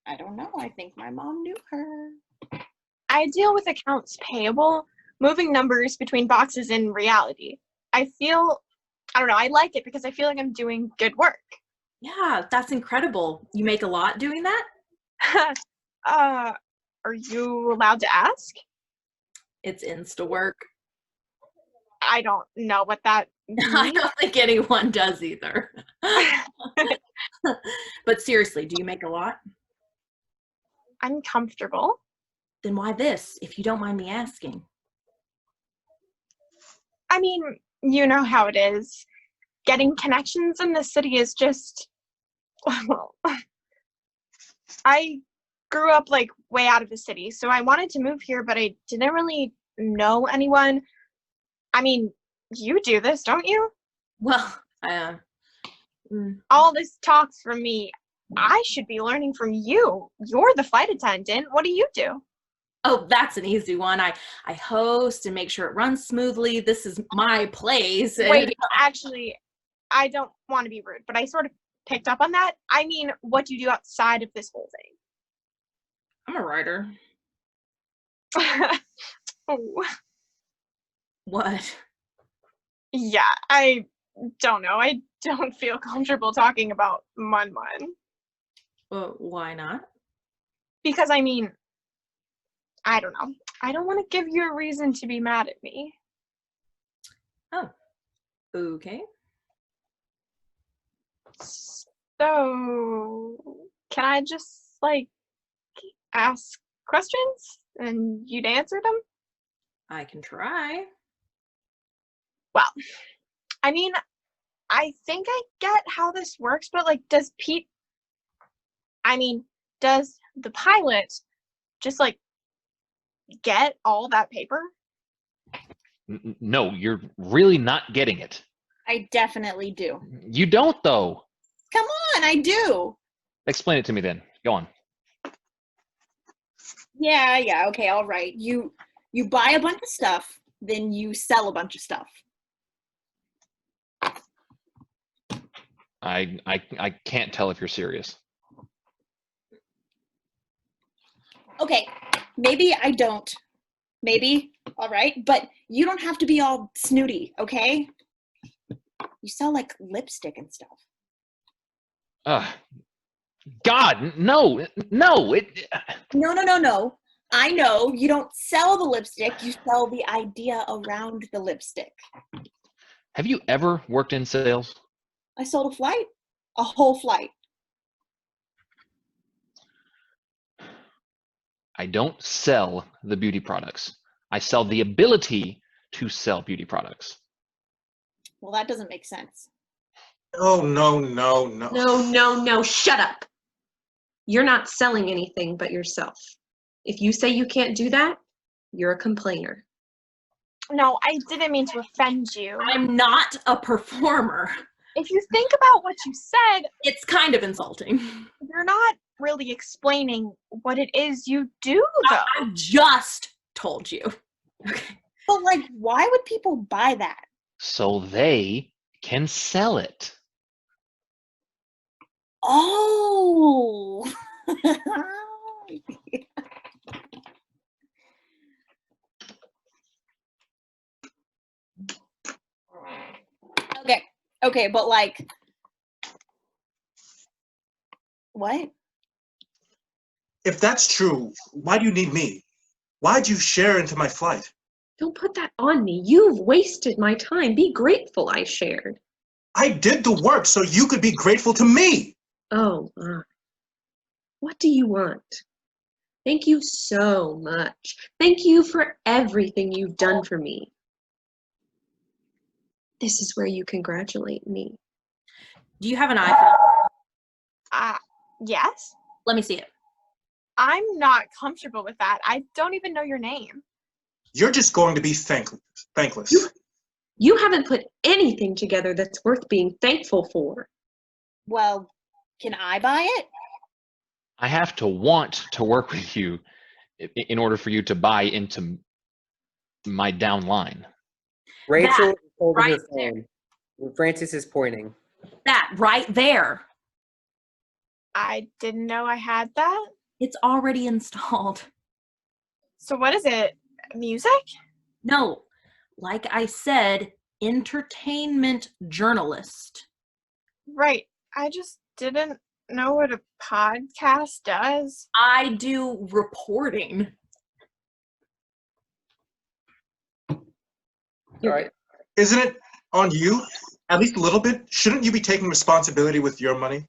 I don't know. I think my mom knew her. I deal with accounts payable, moving numbers between boxes in reality. I don't know, I like it because I feel like I'm doing good work. Yeah, that's incredible. You make a lot doing that? Are you allowed to ask? It's insta work. I don't know what that I means. don't think anyone does either. But seriously, do you make a lot? I'm comfortable. Then why this, if you don't mind me asking? I mean, you know how it is. Getting connections in the city is just, well, I grew up like way out of the city, so I wanted to move here, but I didn't really know anyone. I mean, you do this, don't you? Well, All this talks from me. I should be learning from you. You're the flight attendant. What do you do? oh, that's an easy one. I host and make sure it runs smoothly. This is my place. And Wait, actually, I don't want to be rude, but I sort of picked up on that. I mean, what do you do outside of this whole I'm a writer. thing? Oh, What? yeah, I don't know. I don't feel comfortable talking about Mun Mun. Why not? Because, I mean, I don't know. I don't want to give you a reason to be mad at me. Oh, okay. So, can I just, like, ask questions and you'd answer them? I can try. Well, I mean, I think I get how this works, but, like, does the pilot just, like, get all that paper? No, you're really not getting it. I definitely do. You don't, though. Come on, I do. Explain it to me then. Go on. Yeah, okay, all right. You buy a bunch of stuff, then you sell a bunch of stuff. I can't tell if you're serious. Okay, maybe I don't. Maybe, all right, but you don't have to be all snooty, okay? You sell like lipstick and stuff. God, no. No. I know you don't sell the lipstick, you sell the idea around the lipstick. Have you ever worked in sales? I sold a flight, a whole flight. I don't sell the beauty products. I sell the ability to sell beauty products. Well, that doesn't make sense. Oh, no. No, shut up. You're not selling anything but yourself. If you say you can't do that, you're a complainer. No, I didn't mean to offend you. I'm not a performer. If you think about what you said, It's kind of insulting. you're not really explaining what it is you do, though. I just told you. Okay. But like, why would people buy that? So they can sell it. Oh. Okay, but like, what? If that's true, why do you need me? Why'd you share into my flight? Don't put that on me. You've wasted my time. Be grateful I shared. I did the work so you could be grateful to me. Oh, what do you want? Thank you so much. Thank you for everything you've done for me. This is where you congratulate me. Do you have an iPhone? Yes? Let me see it. I'm not comfortable with that. I don't even know your name. You're just going to be thankless. You haven't put anything together that's worth being thankful for. Well, can I buy it? I have to want to work with you in order for you to buy into my downline. Rachel is holding right her phone. Francis is pointing. That right there. I didn't know I had that. It's already installed. So what is it? Music? No, like I said, entertainment journalist. Right. I just didn't know what a podcast does. I do reporting. All right. Isn't it on you? At least a little bit? Shouldn't you be taking responsibility with your money?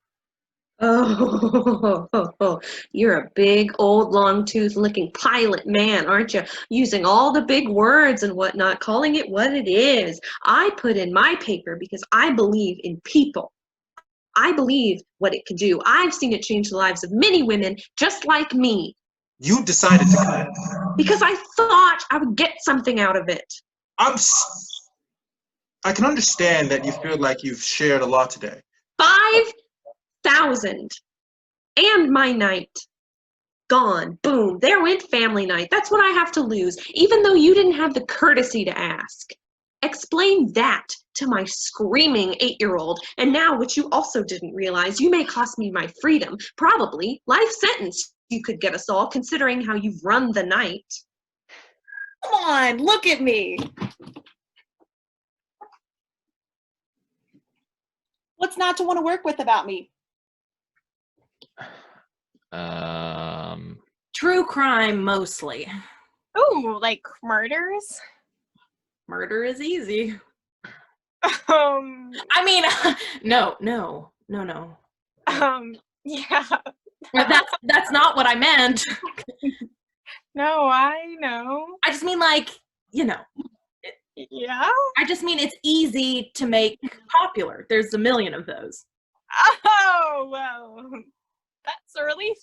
Oh, you're a big old long tooth licking pilot man, aren't you? Using all the big words and whatnot, calling it what it is. I put in my paper because I believe in people. I believe what it can do. I've seen it change the lives of many women just like me. You decided to cut it. Because I thought I would get something out of it. I can understand that you feel like you've shared a lot today. 5,000. And my night. Gone. Boom. There went family night. That's what I have to lose, even though you didn't have the courtesy to ask. Explain that to my screaming 8-year-old. And now, what you also didn't realize, you may cost me my freedom. Probably life sentence you could get us all, considering how you've run the night. Come on, look at me. What's not to want to work with about me? True crime mostly. Ooh, like murders? Murder is easy. Um, I mean, no. yeah. That's not what I meant. No, I know. I just mean like, Yeah? I just mean it's easy to make popular. There's a million of those. Oh, well, that's a relief.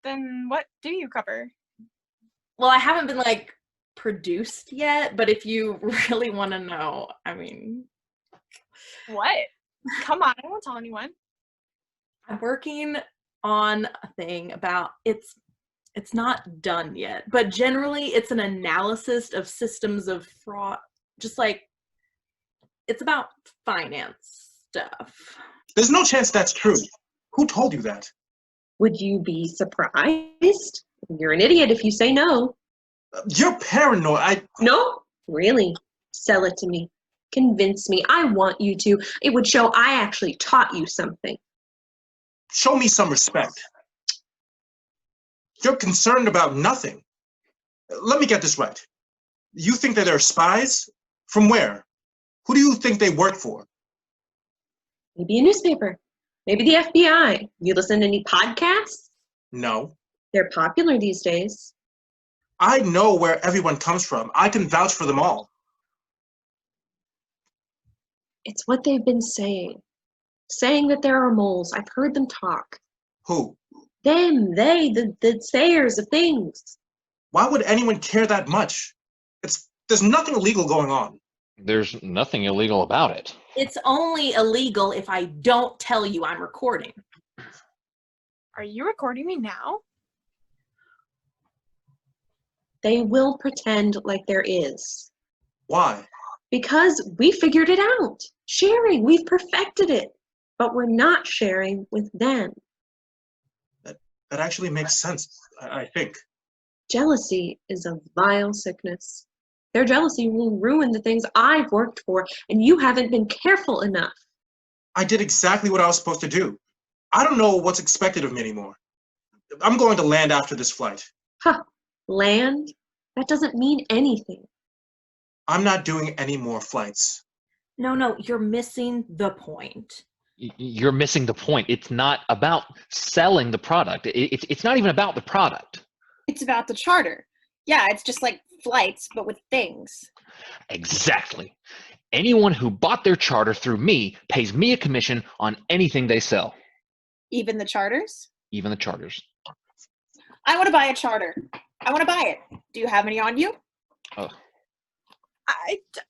Then what do you cover? Well, I haven't been like produced yet, but if you really want to know, I mean. What? Come on, I won't tell anyone. I'm working on a thing about it's not done yet, but generally it's an analysis of systems of fraud, just like it's about finance stuff. There's no chance that's true. Who told you that? Would you be surprised? You're an idiot if you say no. You're paranoid. No? Really? Sell it to me. Convince me. I want you to. It would show I actually taught you something. Show me some respect. You're concerned about nothing. Let me get this right. You think that they're spies? From where? Who do you think they work for? Maybe a newspaper. Maybe the FBI. You listen to any podcasts? No. They're popular these days. I know where everyone comes from. I can vouch for them all. It's what they've been saying. Saying that there are moles. I've heard them talk. Who? Them, they, the sayers of things. Why would anyone care that much? There's nothing illegal going on. There's nothing illegal about it. It's only illegal if I don't tell you I'm recording. Are you recording me now? They will pretend like there is. Why? Because we figured it out. Sharing, we've perfected it. But we're not sharing with them. That actually makes sense, I think. Jealousy is a vile sickness. Their jealousy will ruin the things I've worked for, and you haven't been careful enough. I did exactly what I was supposed to do. I don't know what's expected of me anymore. I'm going to land after this flight. Huh, land? That doesn't mean anything. I'm not doing any more flights. No, you're missing the point. You're missing the point. It's not about selling the product. It's not even about the product. It's about the charter. Yeah, it's just like flights, but with things. Exactly. Anyone who bought their charter through me pays me a commission on anything they sell. Even the charters? Even the charters. I want to buy a charter. I want to buy it. Do you have any on you? Oh.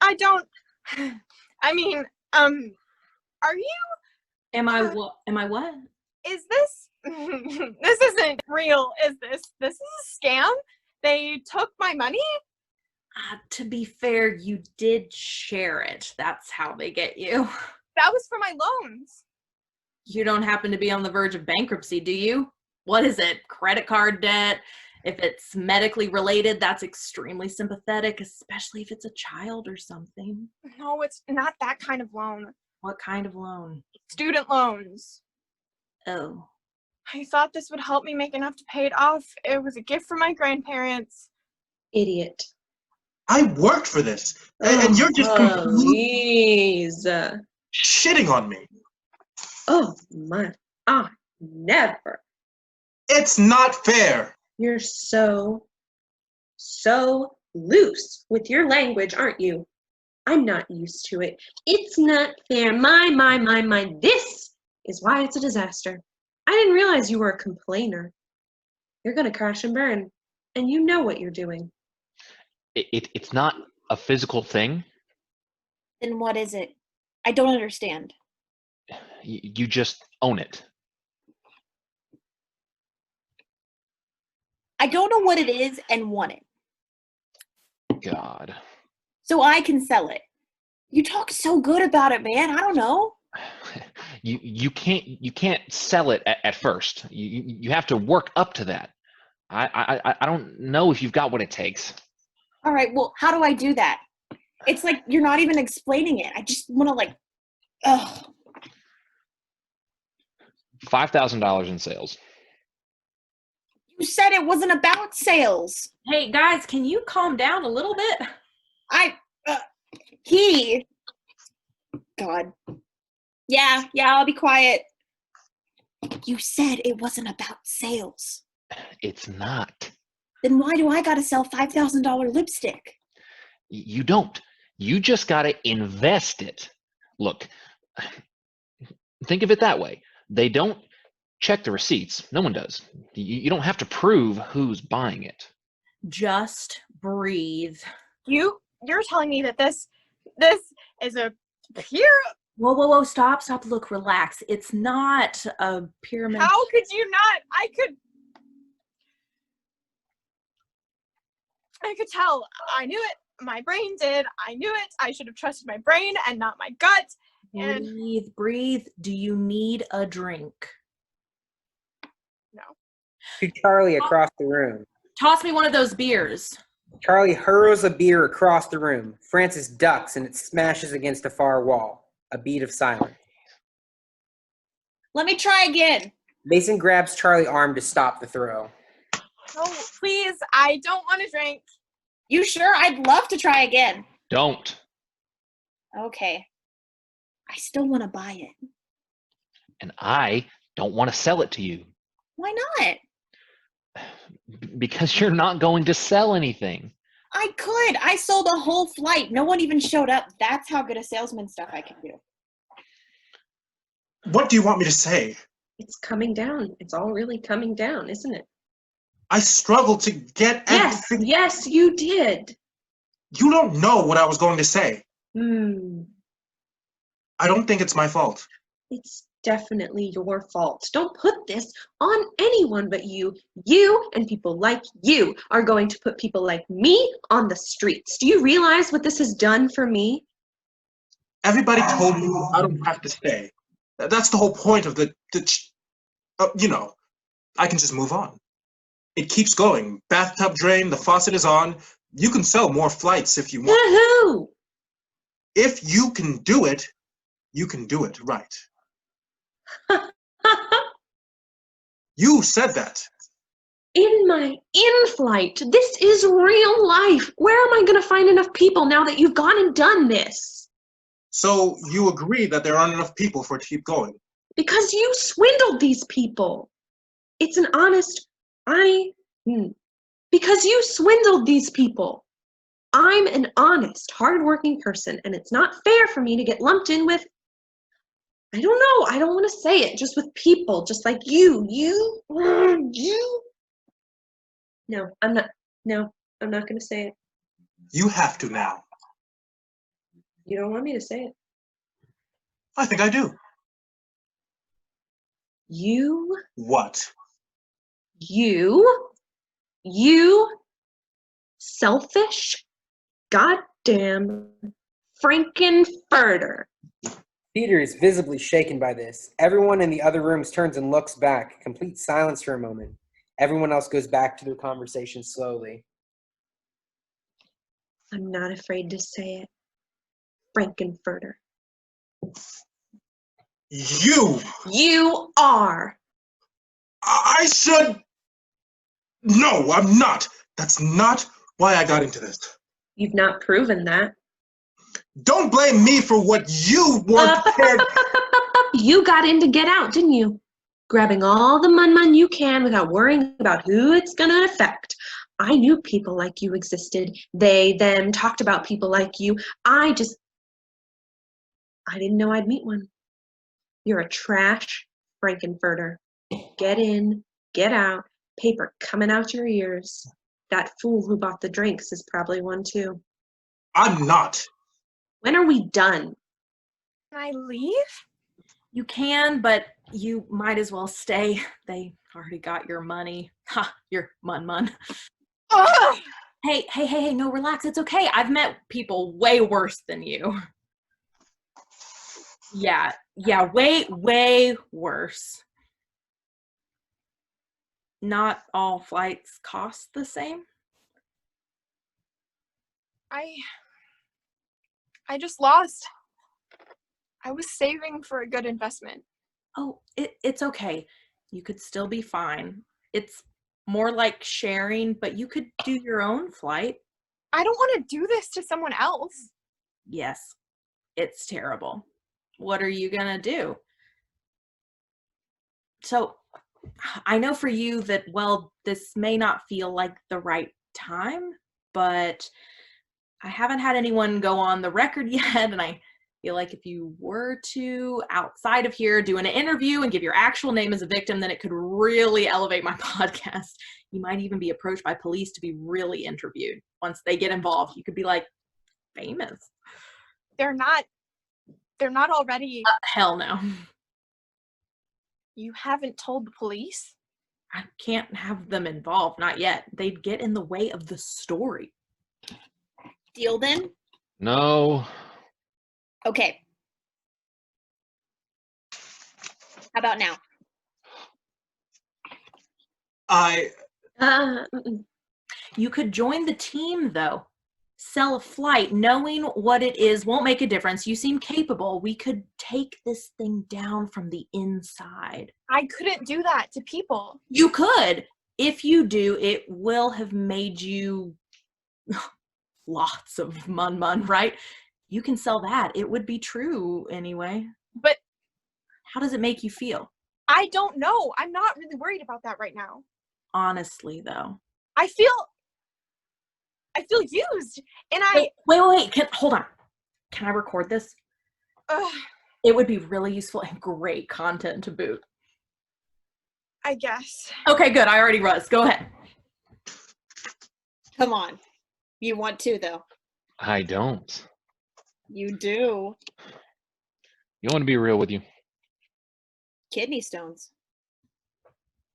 I don't. I mean, are you? Am I what? Is this? This isn't real, is this? This is a scam? They took my money? To be fair, you did share it. That's how they get you. That was for my loans. You don't happen to be on the verge of bankruptcy, do you? What is it? Credit card debt? If it's medically related, that's extremely sympathetic, especially if it's a child or something. No, it's not that kind of loan. What kind of loan? Student loans. Oh. I thought this would help me make enough to pay it off. It was a gift from my grandparents. Idiot. I worked for this, and you're just Please. shitting on me. Oh my. Never. It's not fair. You're so loose with your language, aren't you? I'm not used to it. It's not fair. My. This is why it's a disaster. I didn't realize you were a complainer. You're going to crash and burn, and you know what you're doing. It's not a physical thing. Then what is it? I don't understand. You just own it. I don't know what it is and want it. God. So I can sell it. You talk so good about it, man. I don't know. You can't sell it at first. You have to work up to that. I don't know if you've got what it takes. All right, well, how do I do that? It's like you're not even explaining it. I just want to ugh. $5,000 in sales. You said it wasn't about sales. Hey, guys, can you calm down a little bit? God. Yeah, I'll be quiet. You said it wasn't about sales. It's not. Then why do I gotta sell $5,000 lipstick? You don't. You just got to invest it. Look, think of it that way. They don't check the receipts. No one does. You don't have to prove who's buying it. Just breathe. You're telling me that this is a pure. Whoa, stop, look, relax. It's not a pyramid. How could you not? I could tell. I knew it. My brain did. I knew it. I should have trusted my brain and not my gut. And Breathe. Do you need a drink? no. To Charlie across the room. Toss me one of those beers. Charlie hurls a beer across the room. Francis ducks and it smashes against a far wall. A beat of silence. Let me try again. Mason grabs Charlie's arm to stop the throw. No, please. I don't want to drink. You sure? I'd love to try again. Don't. Okay. I still want to buy it. And I don't want to sell it to you. Why not? Because you're not going to sell anything. I could. I sold a whole flight. No one even showed up. That's how good a salesman stuff I can do. What do you want me to say? It's coming down. It's all really coming down, isn't it? I struggled to get everything. Yes, you did. You don't know what I was going to say. I don't think it's my fault. It's definitely your fault. Don't put this on anyone but you. You and people like you are going to put people like me on the streets. Do you realize what this has done for me? Everybody told me I don't have to stay. That's the whole point of I can just move on. It keeps going. Bathtub drain, the faucet is on. You can sell more flights if you want. Woohoo! If you can do it, you can do it right. You said that. In my in-flight, this is real life. Where am I going to find enough people now that you've gone and done this? So you agree that there aren't enough people for it to keep going? Because you swindled these people. It's an honest, because you swindled these people. I'm an honest, hardworking person, and it's not fair for me to get lumped in with, I don't know, I don't want to say it, just with people, just like you. No, I'm not going to say it. You have to now. You don't want me to say it. I think I do. You. What? You selfish, goddamn Frankenfurter. Peter is visibly shaken by this. Everyone in the other rooms turns and looks back. Complete silence for a moment. Everyone else goes back to their conversation slowly. I'm not afraid to say it. Frankenfurter. You! You are! I should... No, I'm not. That's not why I got into this. You've not proven that. Don't blame me for what you weren't prepared... You got in to get out, didn't you? Grabbing all the mun you can without worrying about who it's going to affect. I knew people like you existed. They, them, talked about people like you. I didn't know I'd meet one. You're a trash Frankenfurter. Get in, get out, paper coming out your ears. That fool who bought the drinks is probably one too. I'm not. When are we done? Can I leave? You can, but you might as well stay. They already got your money. Ha, your mun. Ugh! Hey, no, relax. It's okay. I've met people way worse than you. Yeah, way worse. Not all flights cost the same. I just lost. I was saving for a good investment. Oh, it's okay. You could still be fine. It's more like sharing, but you could do your own flight. I don't want to do this to someone else. Yes, it's terrible. What are you gonna do? So, I know for you that, well, this may not feel like the right time, but I haven't had anyone go on the record yet, and I feel like if you were to, outside of here, do an interview and give your actual name as a victim, then it could really elevate my podcast. You might even be approached by police to be really interviewed. Once they get involved, you could be like famous. They're not already. Hell no. You haven't told the police? I can't have them involved, not yet. They'd get in the way of the story. Deal then? No. Okay. How about now? You could join the team, though. Sell a flight. Knowing what it is won't make a difference. You seem capable. We could take this thing down from the inside. I couldn't do that to people. You could. If you do, it will have made you lots of mun, right? You can sell that. It would be true anyway. But how does it make you feel? I don't know. I'm not really worried about that right now. Honestly, though. I feel used, and Wait. Hold on. Can I record this? Ugh, It would be really useful and great content to boot. I guess. Okay, good. I already was. Go ahead. Come on. You want to, though. I don't. You do. You want to be real with you? Kidney stones.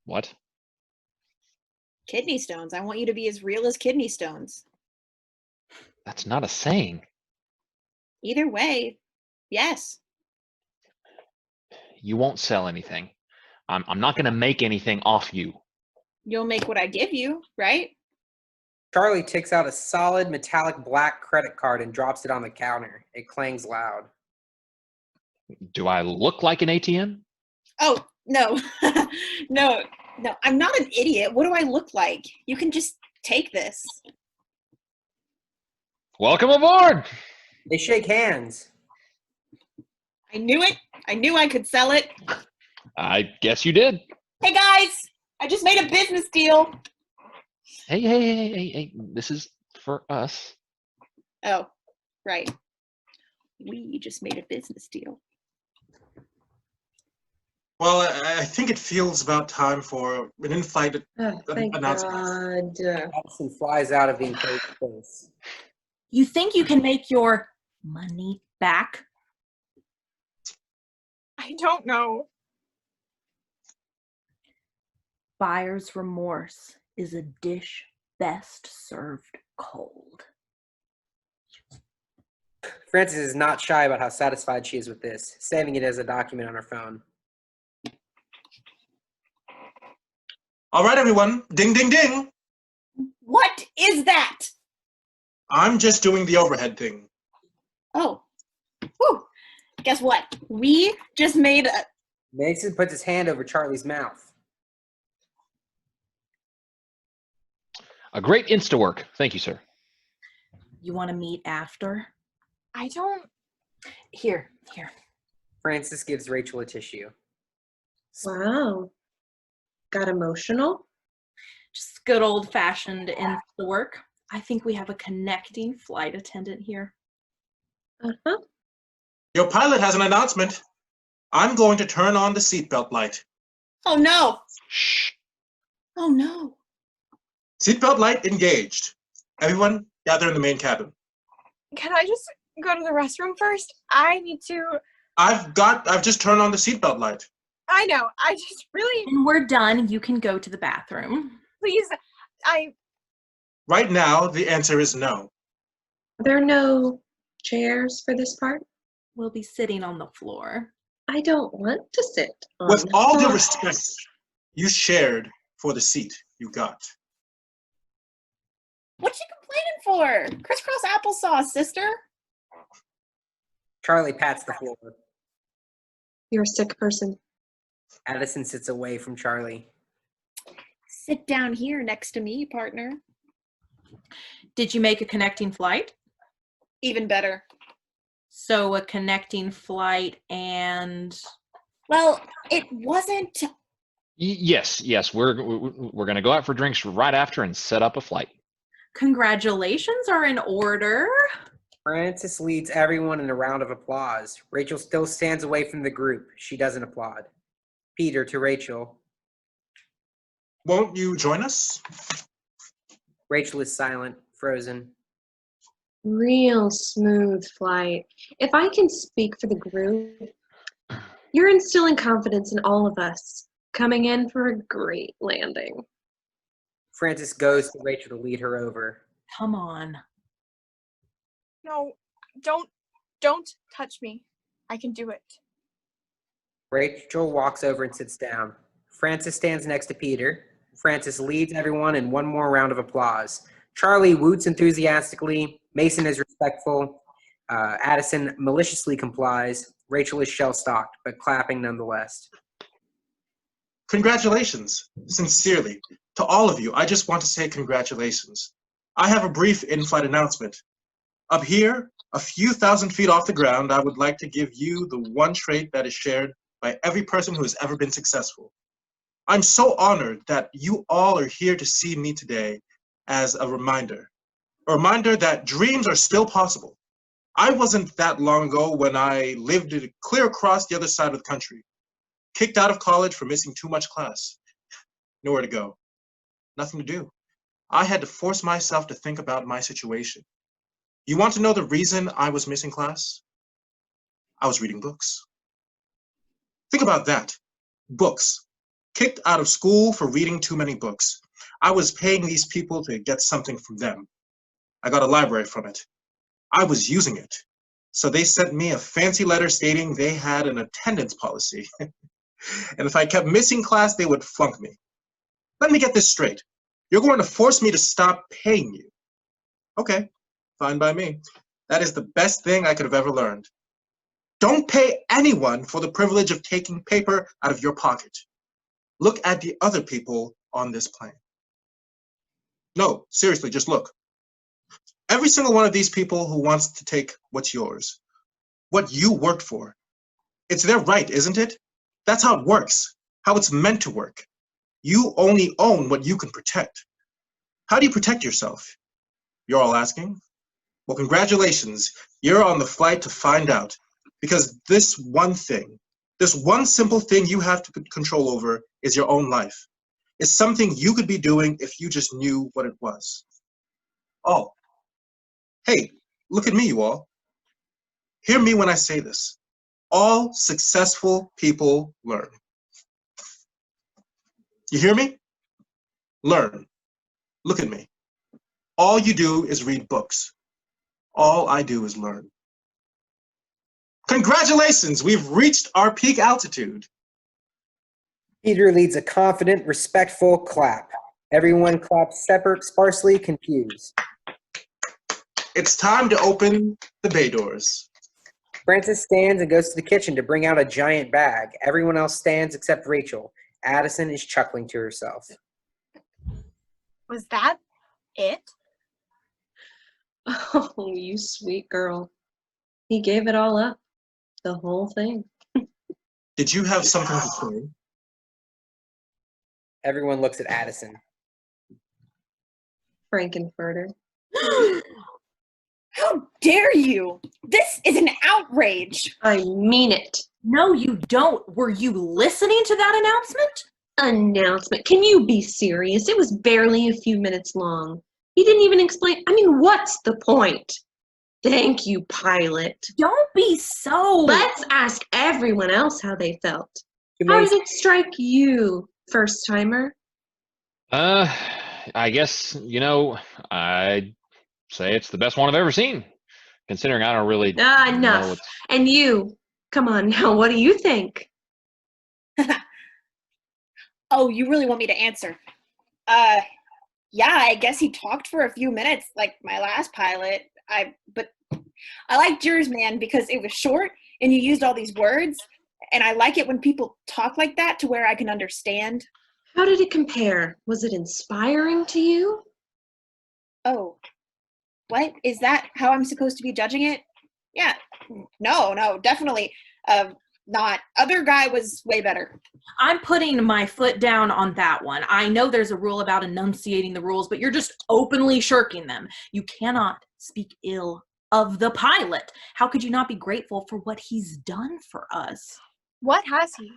What? Kidney stones. I want you to be as real as kidney stones. That's not a saying. Either way, yes. You won't sell anything. I'm not going to make anything off you. You'll make what I give you, right? Charlie takes out a solid metallic black credit card and drops it on the counter. It clangs loud. Do I look like an ATM? Oh, no. No, I'm not an idiot. What do I look like? You can just take this. Welcome aboard! They shake hands. I knew it. I knew I could sell it. I guess you did. Hey, guys, I just made a business deal. Hey. This is for us. Oh, right. We just made a business deal. Well, I think it feels about time for an in-flight Thank announcement. God. Adison flies out of the enclosed space. You think you can make your money back? I don't know. Buyer's remorse is a dish best served cold. Frances is not shy about how satisfied she is with this, saving it as a document on her phone. All right, everyone. Ding, ding, ding. What is that? I'm just doing the overhead thing. Oh. Whew. Guess what? We just made a... Mason puts his hand over Charlie's mouth. A great Insta work. Thank you, sir. You want to meet after? I don't. Here. Frances gives Rachel a tissue. Wow. Got emotional? Just good old-fashioned Insta work. I think we have a connecting flight attendant here. Uh-huh. Your pilot has an announcement. I'm going to turn on the seatbelt light. Oh, no. Shh. Oh, no. Seatbelt light engaged. Everyone, gather in the main cabin. Can I just go to the restroom first? I need to. I've just turned on the seatbelt light. I know. I just really. When we're done, you can go to the bathroom. Please. Right now, the answer is no. Are there no chairs for this part? We'll be sitting on the floor. I don't want to sit on With the all due floor. respect, you shared for the seat you got. What you complaining for? Crisscross applesauce, sister. Charlie pats the floor. You're a sick person. Adison sits away from Charlie. Sit down here next to me, partner. Did you make a connecting flight? Even better. So a connecting flight and... Well, it wasn't... Yes. We're going to go out for drinks right after and set up a flight. Congratulations are in order. Frances leads everyone in a round of applause. Rachel still stands away from the group. She doesn't applaud. Peter to Rachel. Won't you join us? Rachel is silent, frozen. Real smooth flight. If I can speak for the group, you're instilling confidence in all of us, coming in for a great landing. Frances goes to Rachel to lead her over. Come on. No. Don't touch me. I can do it. Rachel walks over and sits down. Frances stands next to Peter. Frances leads everyone in one more round of applause. Charlie woots enthusiastically. Mason is respectful. Adison maliciously complies. Rachel is shell-shocked, but clapping nonetheless. Congratulations, sincerely. To all of you, I just want to say congratulations. I have a brief in-flight announcement. Up here, a few thousand feet off the ground, I would like to give you the one trait that is shared by every person who has ever been successful. I'm so honored that you all are here to see me today as a reminder that dreams are still possible. I wasn't that long ago when I lived clear across the other side of the country, kicked out of college for missing too much class. Nowhere to go, nothing to do. I had to force myself to think about my situation. You want to know the reason I was missing class? I was reading books. Think about that. Books. Kicked out of school for reading too many books. I was paying these people to get something from them. I got a library from it. I was using it. So they sent me a fancy letter stating they had an attendance policy. And if I kept missing class, they would flunk me. Let me get this straight. You're going to force me to stop paying you. Okay, fine by me. That is the best thing I could have ever learned. Don't pay anyone for the privilege of taking paper out of your pocket. Look at the other people on this plane. No, seriously, just look. Every single one of these people who wants to take what's yours, what you worked for. It's their right, isn't it? That's how it works, how it's meant to work. You only own what you can protect. How do you protect yourself? You're all asking? Well, congratulations. You're on the flight to find out. Because this one simple thing you have to control over is your own life. It's something you could be doing if you just knew what it was. Oh, hey, look at me, you all. Hear me when I say this. All successful people learn. You hear me? Learn. Look at me. All you do is read books. All I do is learn. Congratulations, we've reached our peak altitude. Peter leads a confident, respectful clap. Everyone claps separate, sparsely confused. It's time to open the bay doors. Francis stands and goes to the kitchen to bring out a giant bag. Everyone else stands except Rachel. Adison is chuckling to herself. Was that it? Oh, you sweet girl. He gave it all up. The whole thing. Did you have something to say? Everyone looks at Adison. Frankenfurter. How dare you? This is an outrage. I mean it. No, you don't. Were you listening to that announcement? Announcement. Can you be serious? It was barely a few minutes long. He didn't even explain. I mean, what's the point? Thank you, pilot. Don't be so. Let's ask everyone else how they felt. How did it strike you, first timer? I guess, I'd say it's the best one I've ever seen, considering I don't really know Enough. what's... And you, come on now, what do you think? Oh, you really want me to answer? Yeah, I guess he talked for a few minutes, like my last pilot. But I liked yours, man, because it was short and you used all these words, and I like it when people talk like that to where I can understand. How did it compare? Was it inspiring to you? Oh, what? Is that how I'm supposed to be judging it? Yeah, no, definitely not. Other guy was way better. I'm putting my foot down on that one. I know there's a rule about enunciating the rules, but you're just openly shirking them. You cannot speak ill of the pilot. How could you not be grateful for what he's done for us? What has he?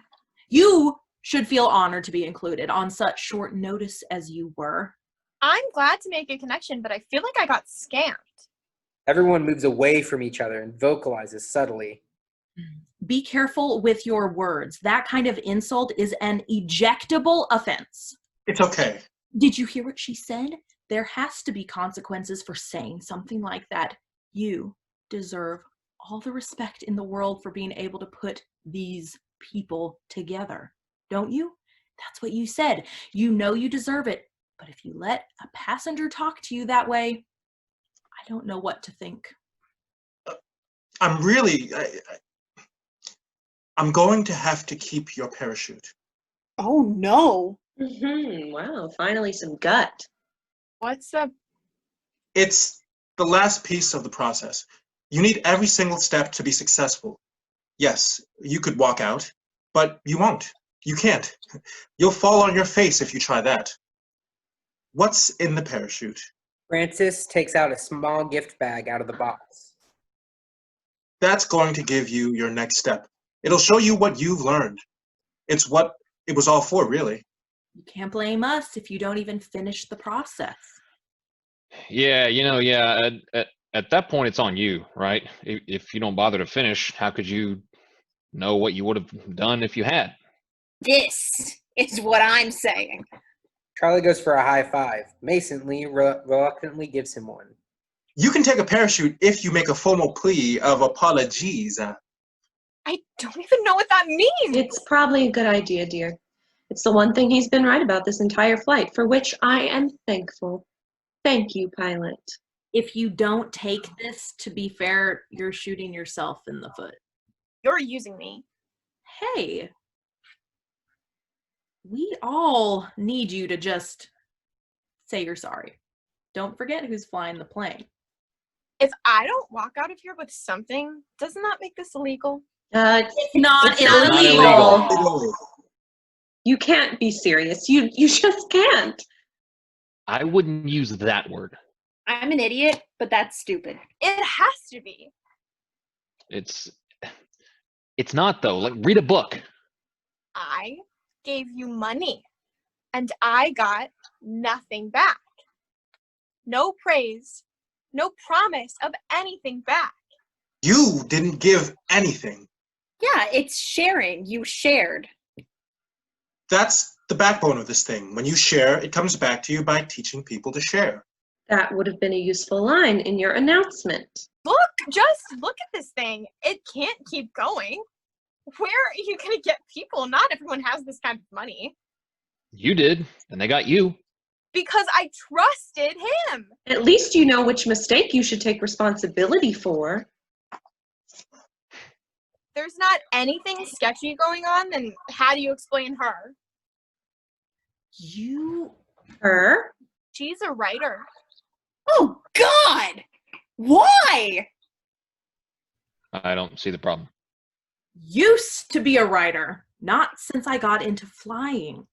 You should feel honored to be included on such short notice as you were. I'm glad to make a connection, but I feel like I got scammed. Everyone moves away from each other and vocalizes subtly. Be careful with your words. That kind of insult is an ejectable offense. It's okay. Did you hear what she said? There has to be consequences for saying something like that. You deserve all the respect in the world for being able to put these people together. Don't you? That's what you said. You know you deserve it. But if you let a passenger talk to you that way, I don't know what to think. I'm going to have to keep your parachute. Oh, no. Wow, finally some gut. What's the... It's the last piece of the process. You need every single step to be successful. Yes, you could walk out, but you won't. You can't. You'll fall on your face if you try that. What's in the parachute? Francis takes out a small gift bag out of the box. That's going to give you your next step. It'll show you what you've learned. It's what it was all for, really. You can't blame us if you don't even finish the process. Yeah, at that point, it's on you, right? If you don't bother to finish, how could you know what you would have done if you had? This is what I'm saying. Charlie goes for a high five. Mason Lee reluctantly gives him one. You can take a parachute if you make a formal plea of apologies. I don't even know what that means. It's probably a good idea, dear. It's the one thing he's been right about this entire flight, for which I am thankful. Thank you, pilot. If you don't take this, to be fair, you're shooting yourself in the foot. You're using me. Hey, we all need you to just say you're sorry. Don't forget who's flying the plane. If I don't walk out of here with something, doesn't that make this illegal? It's not It's not illegal. illegal. You can't be serious. You just can't. I wouldn't use that word. I'm an idiot, but that's stupid. It has to be. It's not, though. Like, read a book. I gave you money, and I got nothing back. No praise, no promise of anything back. You didn't give anything. Yeah, it's sharing. You shared. That's the backbone of this thing. When you share, it comes back to you by teaching people to share. That would have been a useful line in your announcement. Just look at this thing. It can't keep going. Where are you going to get people? Not everyone has this kind of money. You did, and they got you. Because I trusted him. At least you know which mistake you should take responsibility for. There's not anything sketchy going on, then how do you explain her? Her? She's a writer. Oh, God! Why? I don't see the problem. Used to be a writer, not since I got into flying.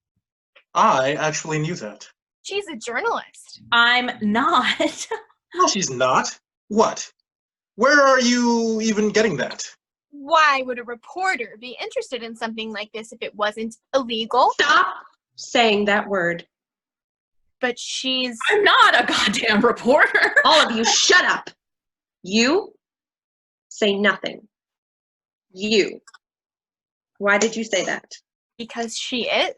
I actually knew that. She's a journalist. I'm not. No, she's not. What? Where are you even getting that? Why would a reporter be interested in something like this if it wasn't illegal? Stop saying that word. But she's... I'm not a goddamn reporter. All of you, shut up. You say nothing. You. Why did you say that? Because she is.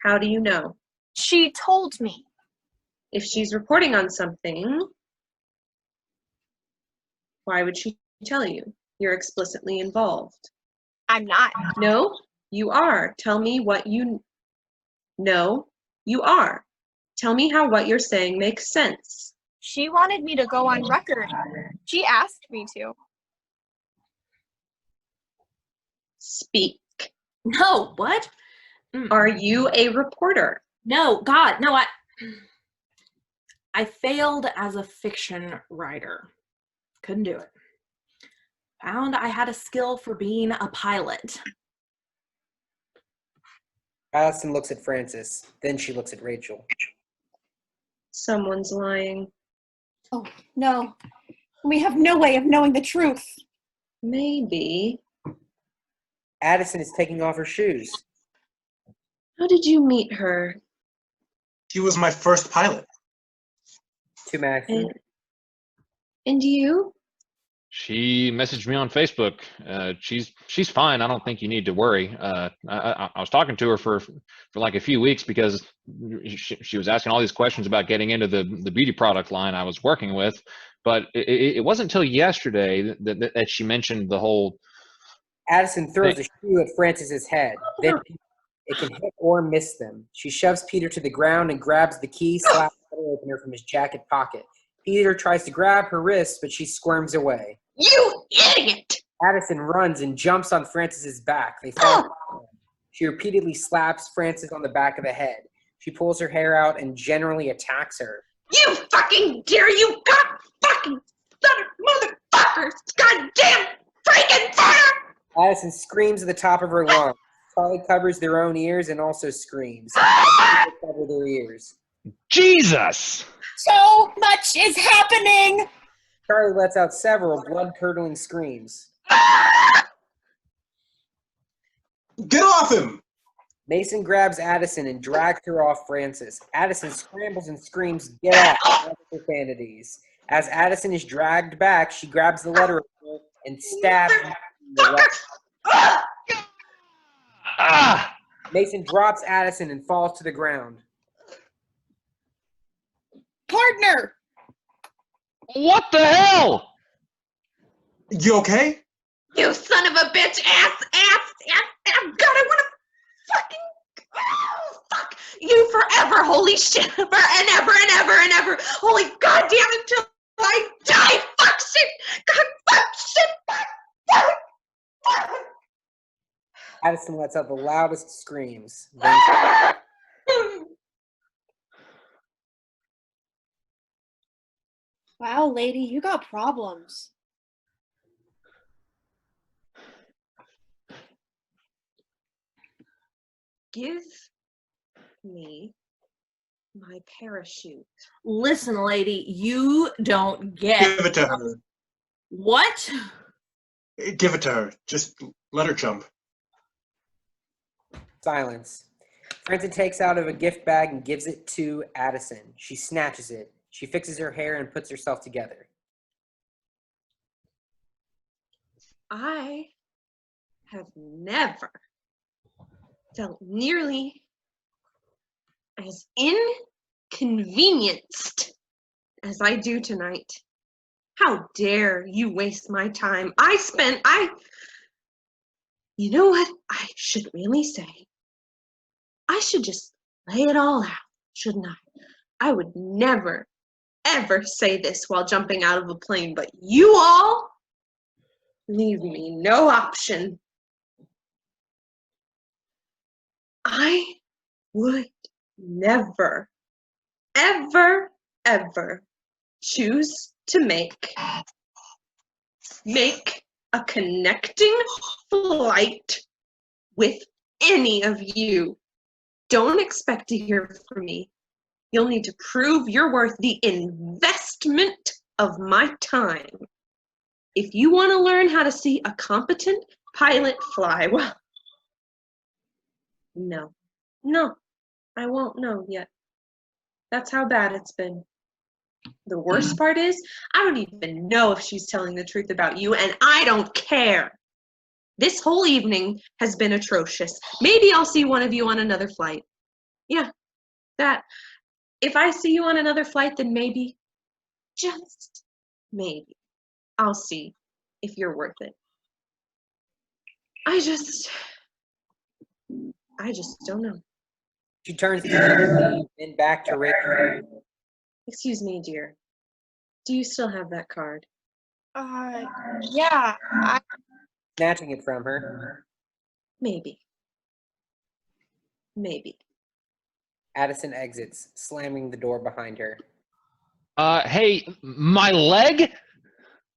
How do you know? She told me. If she's reporting on something, why would she tell you? You're explicitly involved. I'm not. No, you are. Tell me what you... No, you are. Tell me how what you're saying makes sense. She wanted me to go on record. She asked me to. Speak. No, what? Are you a reporter? No, God, no, I failed as a fiction writer. Couldn't do it. Found I had a skill for being a pilot. Adison looks at Francis. Then she looks at Rachel. Someone's lying. Oh, no. We have no way of knowing the truth. Maybe. Adison is taking off her shoes. How did you meet her? She was my first pilot. To MacFarland. And you? She messaged me on Facebook. She's fine. I don't think you need to worry. I was talking to her for like a few weeks because she was asking all these questions about getting into the beauty product line I was working with. But it wasn't until yesterday that she mentioned the whole. Adison throws a shoe at Francis's head. Then it can hit or miss them. She shoves Peter to the ground and grabs the key slash letter opener from his jacket pocket. Peter tries to grab her wrist, but she squirms away. You idiot! Adison runs and jumps on Francis's back. They fall. She repeatedly slaps Francis on the back of the head. She pulls her hair out and generally attacks her. You fucking dare you god fucking motherfuckers! Goddamn freaking fire! Adison screams at the top of her lungs. Charlie covers their own ears and also screams. Cover their ears. Jesus! So much is happening! Charlie lets out several blood-curdling screams. Get off him! Mason grabs Adison and drags her off Francis. Adison scrambles and screams, "Get off!" with profanities. As Adison is dragged back, she grabs the letter opener and stabs him in the left. Ah! Mason drops Adison and falls to the ground. Partner! What the hell? You okay? You son of a bitch ass! God, I wanna fucking... Oh, fuck! You forever, holy shit! For and ever and ever and ever! Holy goddamn it, till I die! Fuck shit! God, fuck shit! Fuck! Adison lets out the loudest screams. Then Wow, lady, you got problems. Give me my parachute. Listen, lady, you don't get Give it to her. what? Give it to her. Just let her jump. silence. Francis takes out of a gift bag and gives it to Adison. She snatches it. She fixes her hair and puts herself together. I have never felt nearly as inconvenienced as I do tonight. How dare you waste my time? You know what I should really say? I should just lay it all out, shouldn't I? I would never, ever say this while jumping out of a plane, but you all leave me no option. I would never, ever, ever choose to make a connecting flight with any of you. Don't expect to hear from me. You'll need to prove you're worth the investment of my time. If you want to learn how to see a competent pilot fly, well, no, I won't know yet. That's how bad it's been. The worst part is, I don't even know if she's telling the truth about you, and I don't care. This whole evening has been atrocious. Maybe I'll see one of you on another flight. Yeah, that. If I see you on another flight, then maybe, just maybe, I'll see if you're worth it. I just don't know. She turns to Peter, then back to Rachel. Excuse me, dear. Do you still have that card? Yeah. Snatching it from her. Maybe. Maybe. Adison exits, slamming the door behind her. Hey, my leg?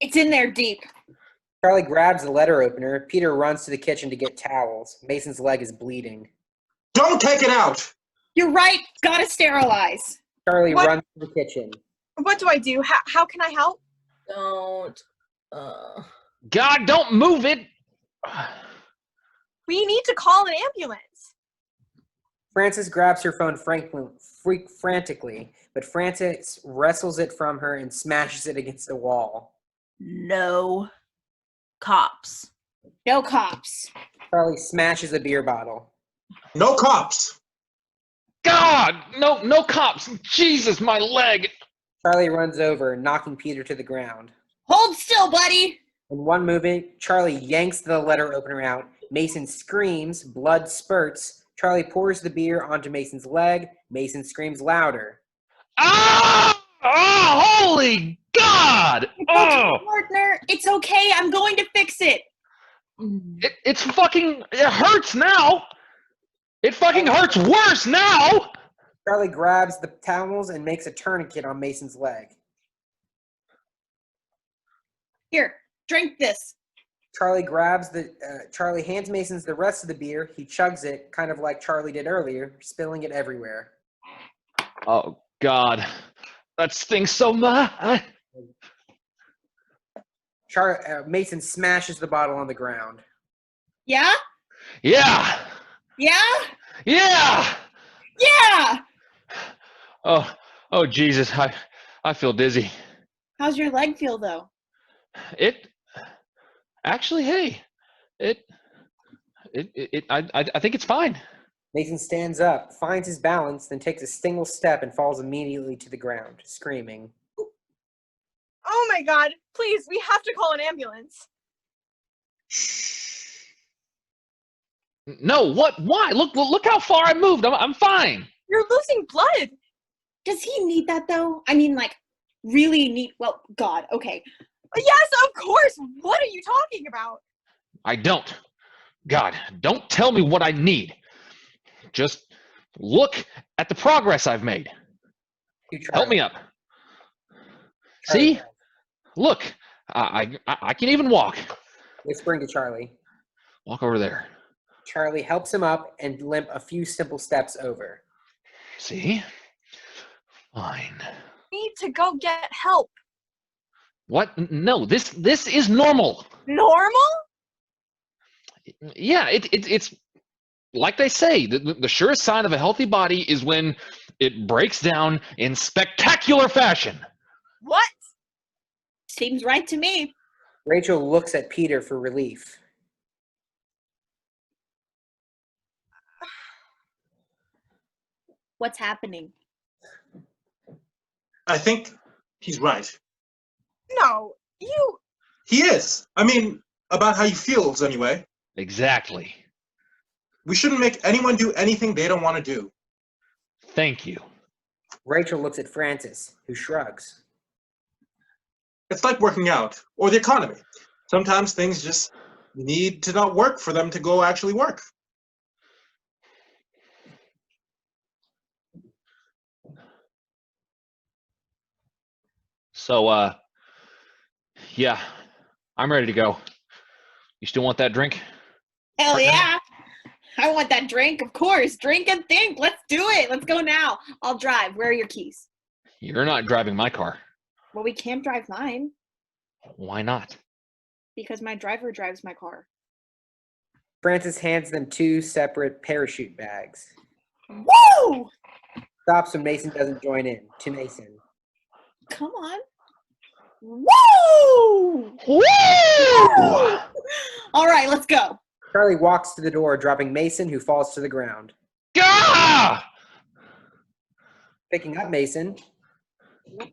It's in there deep. Charlie grabs the letter opener. Peter runs to the kitchen to get towels. Mason's leg is bleeding. Don't take it out! You're right. Gotta sterilize. Charlie What? runs to the kitchen. What do I do? How can I help? Don't. God, don't move it! We need to call an ambulance. Frances grabs her phone frantically, but Frances wrestles it from her and smashes it against the wall. No cops. No cops. Charlie smashes a beer bottle. No cops! God, no cops! Jesus, my leg! Charlie runs over, knocking Peter to the ground. Hold still, buddy. In one movement, Charlie yanks the letter opener out. Mason screams, blood spurts. Charlie pours the beer onto Mason's leg. Mason screams louder. Ah! Oh, holy God! It's Oh! okay, partner. It's okay. I'm going to fix it. It hurts now! It fucking hurts worse now! Charlie grabs the towels and makes a tourniquet on Mason's leg. Here, drink this. Charlie hands Mason the rest of the beer. He chugs it, kind of like Charlie did earlier, spilling it everywhere. Oh, God. That stinks so much. Mason smashes the bottle on the ground. Yeah? Yeah! Yeah? Yeah! Yeah! Oh, Jesus. I feel dizzy. How's your leg feel, though? Actually, hey, I think it's fine. Mason stands up, finds his balance, then takes a single step and falls immediately to the ground, screaming. Oh my God, please, we have to call an ambulance. No, what? Why? Look how far I moved. I'm fine. You're losing blood. Does he need that, though? I mean, like, really need... Well, God, okay. Yes, of course. What are you talking about? I don't. God, don't tell me what I need. Just look at the progress I've made. Help me up. See? Look, I can even walk. Whispering to Charlie. Walk over there. Charlie helps him up and limp a few simple steps over. See? Fine. Need to go get help. What? No, this is normal. Normal? Yeah, it's like they say, the surest sign of a healthy body is when it breaks down in spectacular fashion. What? Seems right to me. Rachel looks at Peter for relief. What's happening? I think he's right. No, you. He is. I mean, about how he feels anyway. Exactly. We shouldn't make anyone do anything they don't want to do. Thank you. Rachel looks at Francis, who shrugs. It's like working out, or the economy. Sometimes things just need to not work for them to go actually work. So, yeah, I'm ready to go. You still want that drink? Hell yeah. I want that drink, of course. Drink and think. Let's do it. Let's go now. I'll drive. Where are your keys? You're not driving my car. Well, we can't drive mine Why not? because my driver drives my car. Francis hands them 2 separate parachute bags. Woo! Stops when Mason doesn't join in. To Mason. Come on. Woo! Woo! All right, let's go. Charlie walks to the door, dropping Mason, who falls to the ground. Gah! Picking up Mason, Come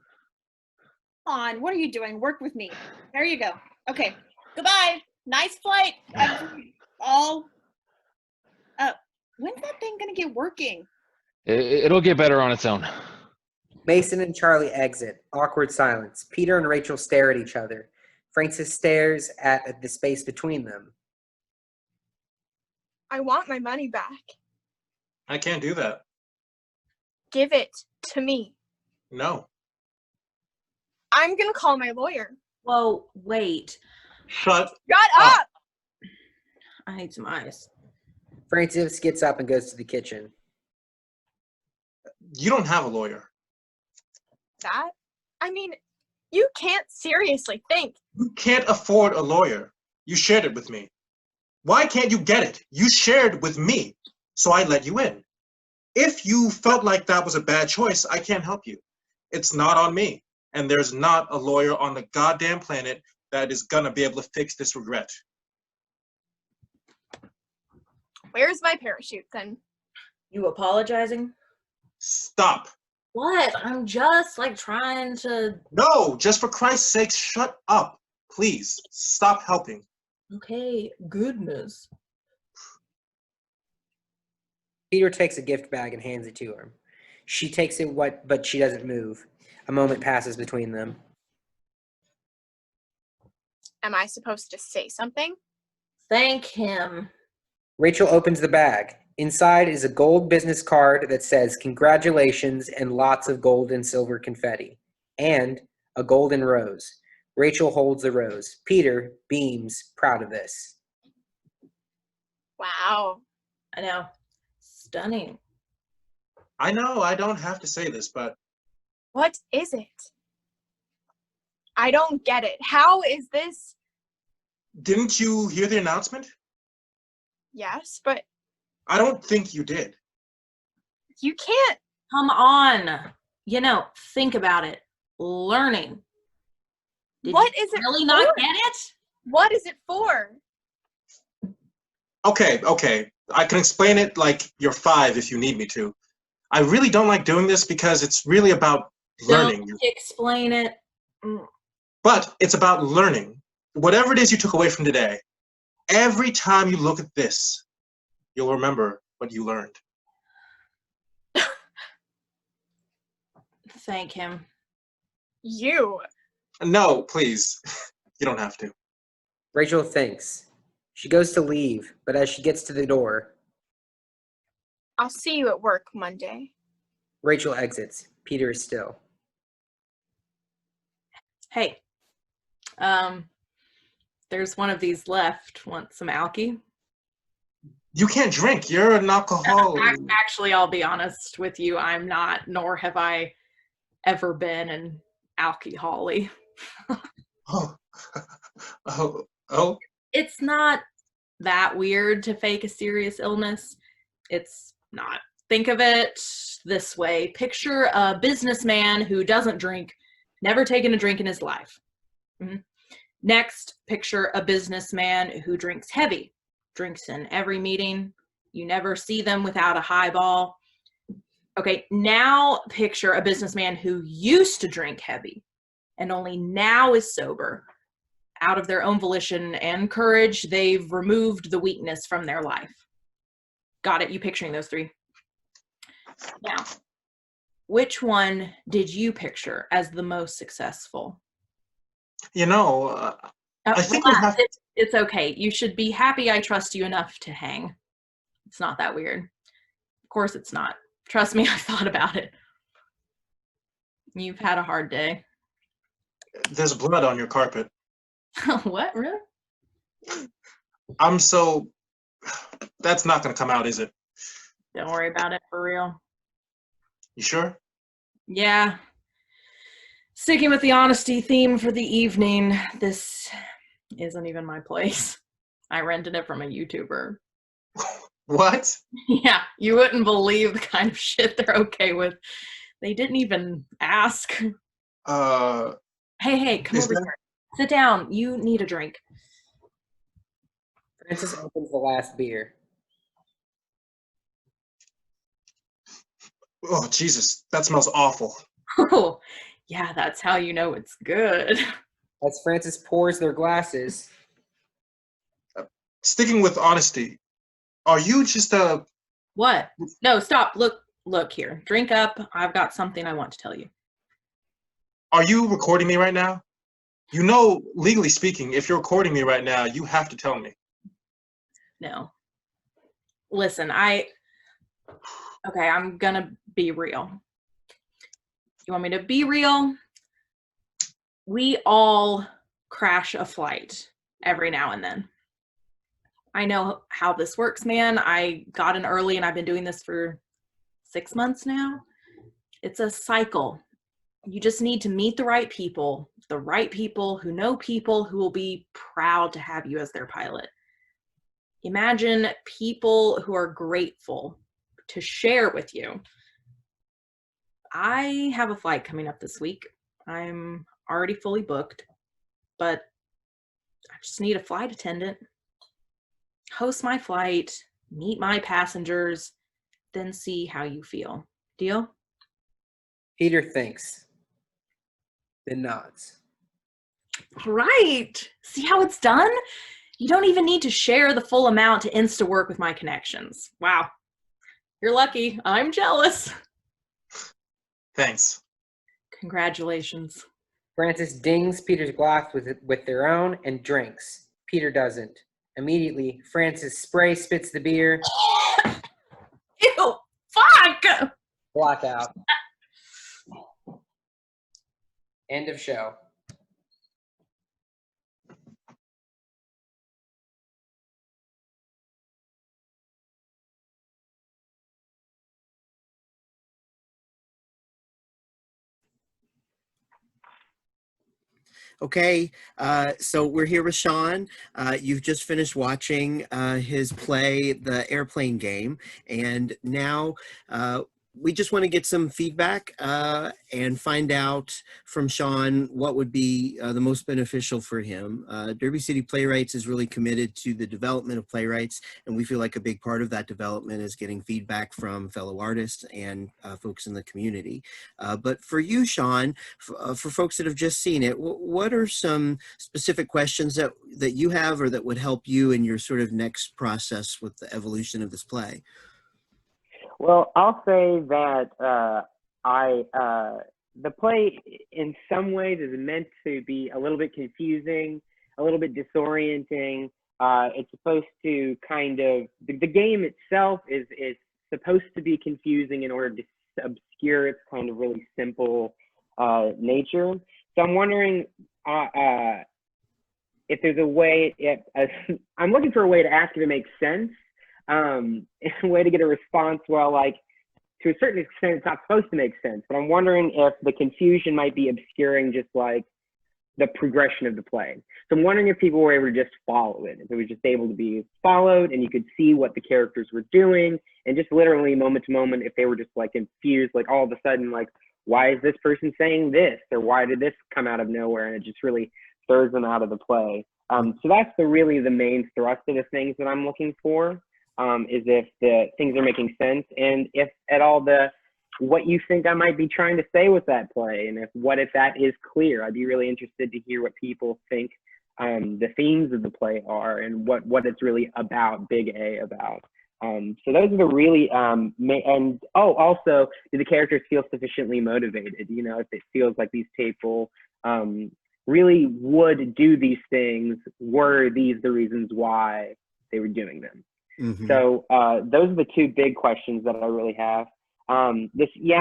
on, what are you doing? Work with me. There you go. Okay, goodbye. Nice flight. When's that thing gonna get working? It'll get better on its own. Mason and Charlie exit. Awkward silence. Peter and Rachel stare at each other. Francis stares at the space between them. I want my money back. I can't do that. Give it to me. No. I'm gonna call my lawyer. Whoa, wait. Shut Shut up. up! I need some ice. Francis gets up and goes to the kitchen. You don't have a lawyer. That? I mean, you can't seriously think. You can't afford a lawyer. You shared it with me. Why can't you get it? You shared with me, so I let you in. If you felt like that was a bad choice, I can't help you. It's not on me. And there's not a lawyer on the goddamn planet that is gonna be able to fix this regret. Where's my parachute then? You apologizing? Stop. What? I'm just like trying to. No, just for Christ's sake, shut up. Please, stop helping. Okay, goodness. Peter takes a gift bag and hands it to her. She takes it, but she doesn't move. A moment passes between them. Am I supposed to say something? Thank him. Rachel opens the bag. Inside is a gold business card that says congratulations and lots of gold and silver confetti. And a golden rose. Rachel holds the rose. Peter beams, proud of this. Wow. I know. Stunning. I know I don't have to say this, but What is it? I don't get it. How is this? didn't you hear the announcement? Yes, but I don't think you did. you can't. Come on. You know, think about it. Learning. Did What you is it really not for? get it? What is it for? Okay. I can explain it like you're 5 if you need me to. I really don't like doing this because it's really about learning. Don't explain it. But it's about learning. Whatever it is you took away from today, every time you look at this, you'll remember what you learned. Thank him. You. No, please. You don't have to. Rachel thinks. She goes to leave, but as she gets to the door, I'll see you at work Monday. Rachel exits. Peter is still. Hey, there's one of these left. Want some alky? You can't drink. You're an alcoholic. Actually, I'll be honest with you. I'm not, nor have I ever been an alcoholic. Oh. It's not that weird to fake a serious illness. It's not. Think of it this way. Picture a businessman who doesn't drink, never taken a drink in his life. Mm-hmm. Next, picture a businessman who drinks heavy, drinks in every meeting. You never see them without a highball. Okay, now picture a businessman who used to drink heavy, and only now is sober. Out of their own volition and courage, they've removed the weakness from their life. Got it? You picturing those three? Now, which one did you picture as the most successful? You know, I think we relax. have. It's okay. You should be happy I trust you enough to hang. It's not that weird. Of course it's not. Trust me, I've thought about it. You've had a hard day. There's blood on your carpet. What? Really? I'm so. That's not going to come out, is it? Don't worry about it, for real. You sure? Yeah. Sticking with the honesty theme for the evening, this isn't even my place. I rented it from a YouTuber. What? Yeah, you wouldn't believe the kind of shit they're okay with. They didn't even ask. Hey, come over here. Sit down. You need a drink. Francis opens the last beer. Oh, Jesus. That smells awful. Oh, yeah, that's how you know it's good. As Francis pours their glasses, Sticking with honesty, are you just a. What? No, stop. Look here. Drink up. I've got something I want to tell you. Are you recording me right now? You know, legally speaking, if you're recording me right now, you have to tell me. No. Listen, okay, I'm gonna be real. You want me to be real? We all crash a flight every now and then. I know how this works, man. I got in early and I've been doing this for 6 months now. It's a cycle. You just need to meet the right people who know people who will be proud to have you as their pilot. Imagine people who are grateful to share with you. I have a flight coming up this week. I'm already fully booked, but I just need a flight attendant. Host my flight, meet my passengers, then see how you feel. Deal? Peter thinks, then nods. Right. See how it's done? You don't even need to share the full amount to insta-work with my connections. Wow. You're lucky. I'm jealous. Thanks. Congratulations. Francis dings Peter's glass with their own and drinks. Peter doesn't. Immediately, Francis spray spits the beer. Ew, fuck! Blackout. End of show. Okay, so we're here with Sean. You've just finished watching his play, The Airplane Game, and now we just want to get some feedback and find out from Sean what would be the most beneficial for him. Derby City Playwrights is really committed to the development of playwrights, and we feel like a big part of that development is getting feedback from fellow artists and folks in the community. But for you, Sean, for folks that have just seen it, what are some specific questions that you have or that would help you in your sort of next process with the evolution of this play? Well, I'll say that the play in some ways is meant to be a little bit confusing, a little bit disorienting. It's supposed to kind of, the game itself is supposed to be confusing in order to obscure its kind of really simple nature. So I'm wondering if there's a way, I'm looking for a way to ask if it makes sense. A way to get a response where, like, to a certain extent it's not supposed to make sense, but I'm wondering if the confusion might be obscuring just like the progression of the play. So I'm wondering if people were able to just follow it, if it was just able to be followed and you could see what the characters were doing, and just literally moment to moment, if they were just like confused, like all of a sudden, like, why is this person saying this, or why did this come out of nowhere, and it just really throws them out of the play. So that's really the main thrust of the things that I'm looking for. Is if the things are making sense, and if at all the what you think I might be trying to say with that play, and if that is clear. I'd be really interested to hear what people think the themes of the play are, and what it's really about, big A about. So those are the really also, do the characters feel sufficiently motivated? You know, if it feels like these people really would do these things, were these the reasons why they were doing them? Mm-hmm. So those are the two big questions that I really have. And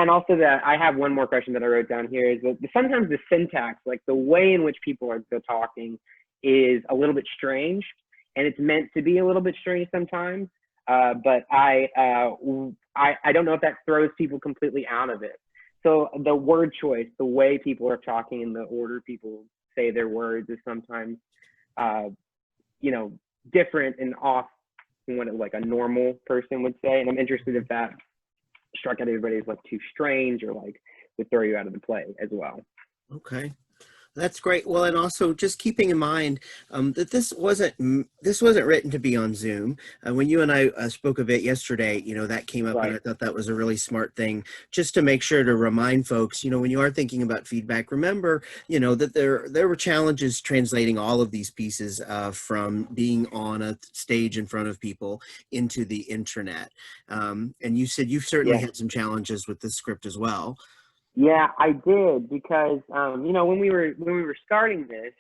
also that I have one more question that I wrote down here is that sometimes the syntax, like the way in which people are talking, is a little bit strange, and it's meant to be a little bit strange sometimes. But I don't know if that throws people completely out of it. So the word choice, the way people are talking, and the order people say their words is sometimes, different and off from what like a normal person would say. And I'm interested if that struck at everybody as like too strange, or like would throw you out of the play as well. Okay. That's great. Well, and also just keeping in mind that this wasn't written to be on Zoom. When you and I spoke of it yesterday, that came up, Right. and I thought that was a really smart thing, just to make sure to remind folks, when you are thinking about feedback, remember, that there were challenges translating all of these pieces from being on a stage in front of people into the intranet. And you said you've certainly had some challenges with this script as well. Yeah, I did, because when we were starting this,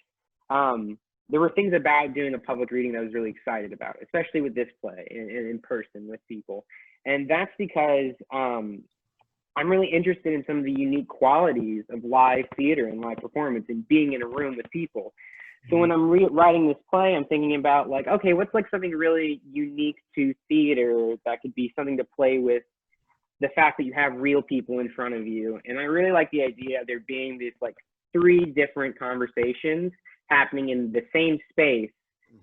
there were things about doing a public reading that I was really excited about, especially with this play in person with people. And that's because I'm really interested in some of the unique qualities of live theater and live performance and being in a room with people. So when I'm writing this play, I'm thinking about like, okay, what's like something really unique to theater that could be something to play with the fact that you have real people in front of you. And I really like the idea of there being these like 3 different conversations happening in the same space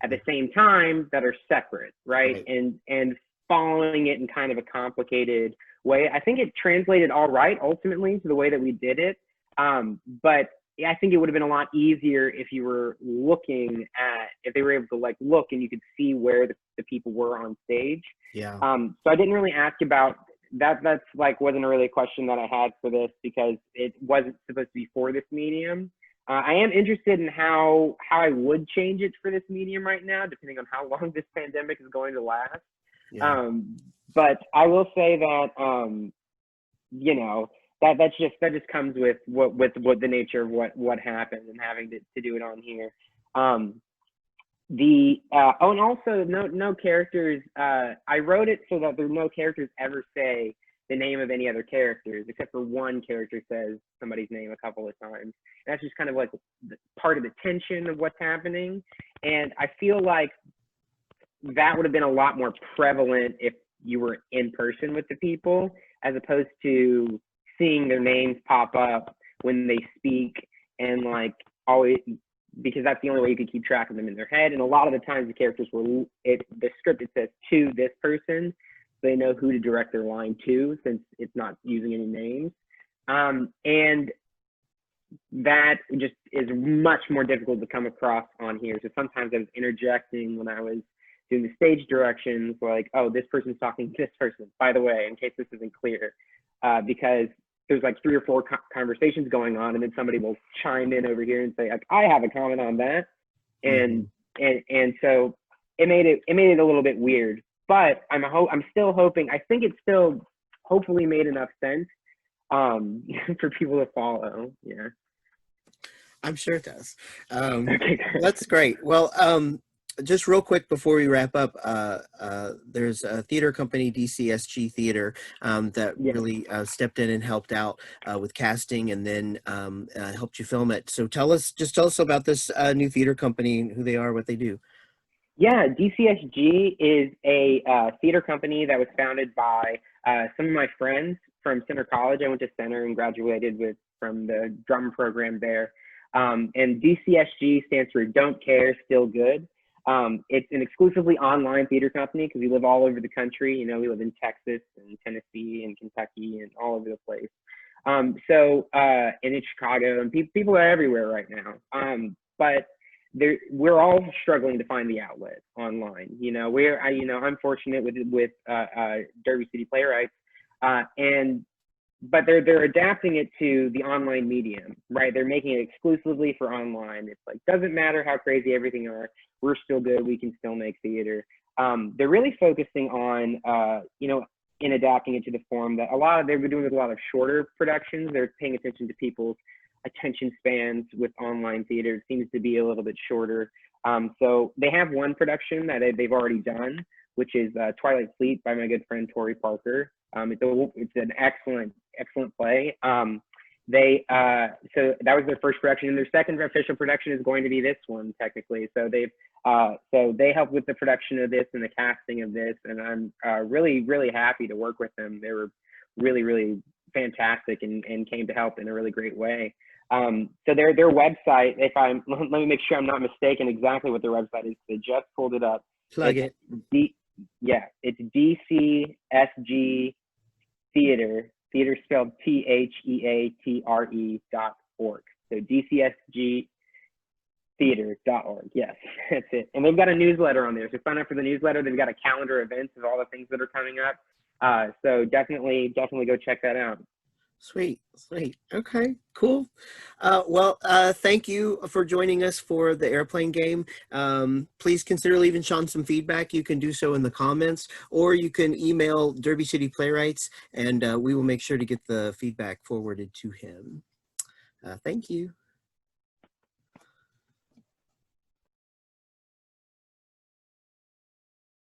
at the same time that are separate, right? And following it in kind of a complicated way. I think it translated all right ultimately to the way that we did it. But I think it would have been a lot easier if you were if they were able to like look and you could see where the people were on stage. Yeah. So I didn't really ask about that. That's like wasn't really a question that I had for this, because it wasn't supposed to be for this medium. I am interested in how I would change it for this medium right now, depending on how long this pandemic is going to last. Yeah. But I will say that that just comes with what the nature of what happened and having to do it on here. And also no characters. I wrote it so that there no characters ever say the name of any other characters, except for one character says somebody's name a couple of times. And that's just kind of like part of the tension of what's happening. And I feel like that would have been a lot more prevalent if you were in person with the people, as opposed to seeing their names pop up when they speak, and like always, because that's the only way you could keep track of them in their head. And a lot of the times the characters the script, it says to this person, so they know who to direct their line to, since it's not using any names. And that just is much more difficult to come across on here. So sometimes I was interjecting when I was doing the stage directions, like, oh, this person's talking to this person, by the way, in case this isn't clear, because there's like 3 or 4 conversations going on, and then somebody will chime in over here and say, like, I have a comment on that. And so it made it a little bit weird, but I'm still hoping, I think it still hopefully made enough sense for people to follow. Yeah. I'm sure it does. Okay. That's great. Well, just real quick before we wrap up, there's a theater company, DCSG Theatre, that really stepped in and helped out with casting, and then helped you film it. So tell us about this new theater company, who they are, what they do. Yeah, DCSG is a theater company that was founded by some of my friends from Center College. I went to Center and graduated from the drama program there. And DCSG stands for Don't Care, Still Good. It's an exclusively online theater company, because we live all over the country. We live in Texas and Tennessee and Kentucky and all over the place. And in Chicago, and people are everywhere right now. But we're all struggling to find the outlet online. I'm fortunate with Derby City Playwrights, and but they're adapting it to the online medium, right? They're making it exclusively for online. It's like, doesn't matter how crazy everything are, we're still good, we can still make theater. They're really focusing on, you know, in adapting it to the form that they've been doing with a lot of shorter productions. They're paying attention to people's attention spans with online theater. It seems to be a little bit shorter. So they have one production that they've already done, which is Twilight Fleet by my good friend Tory Parker. It's an excellent play. So that was their first production, and their second official production is going to be this one technically. So they helped with the production of this and the casting of this, and I'm really happy to work with them. They were really fantastic and came to help in a really great way. So their website, let me make sure I'm not mistaken exactly what their website is. They just pulled it up. Plug it. It's DCSG Theatre spelled THEATRE.org. So DCSG Theatre.org. Yes, that's it. And they've got a newsletter on there. So sign up for the newsletter. They've got a calendar of events of all the things that are coming up. So definitely go check that out. Sweet. Okay, cool. Thank you for joining us for the airplane game. Please consider leaving Sean some feedback. You can do so in the comments, or you can email Derby City Playwrights, and we will make sure to get the feedback forwarded to him. Thank you.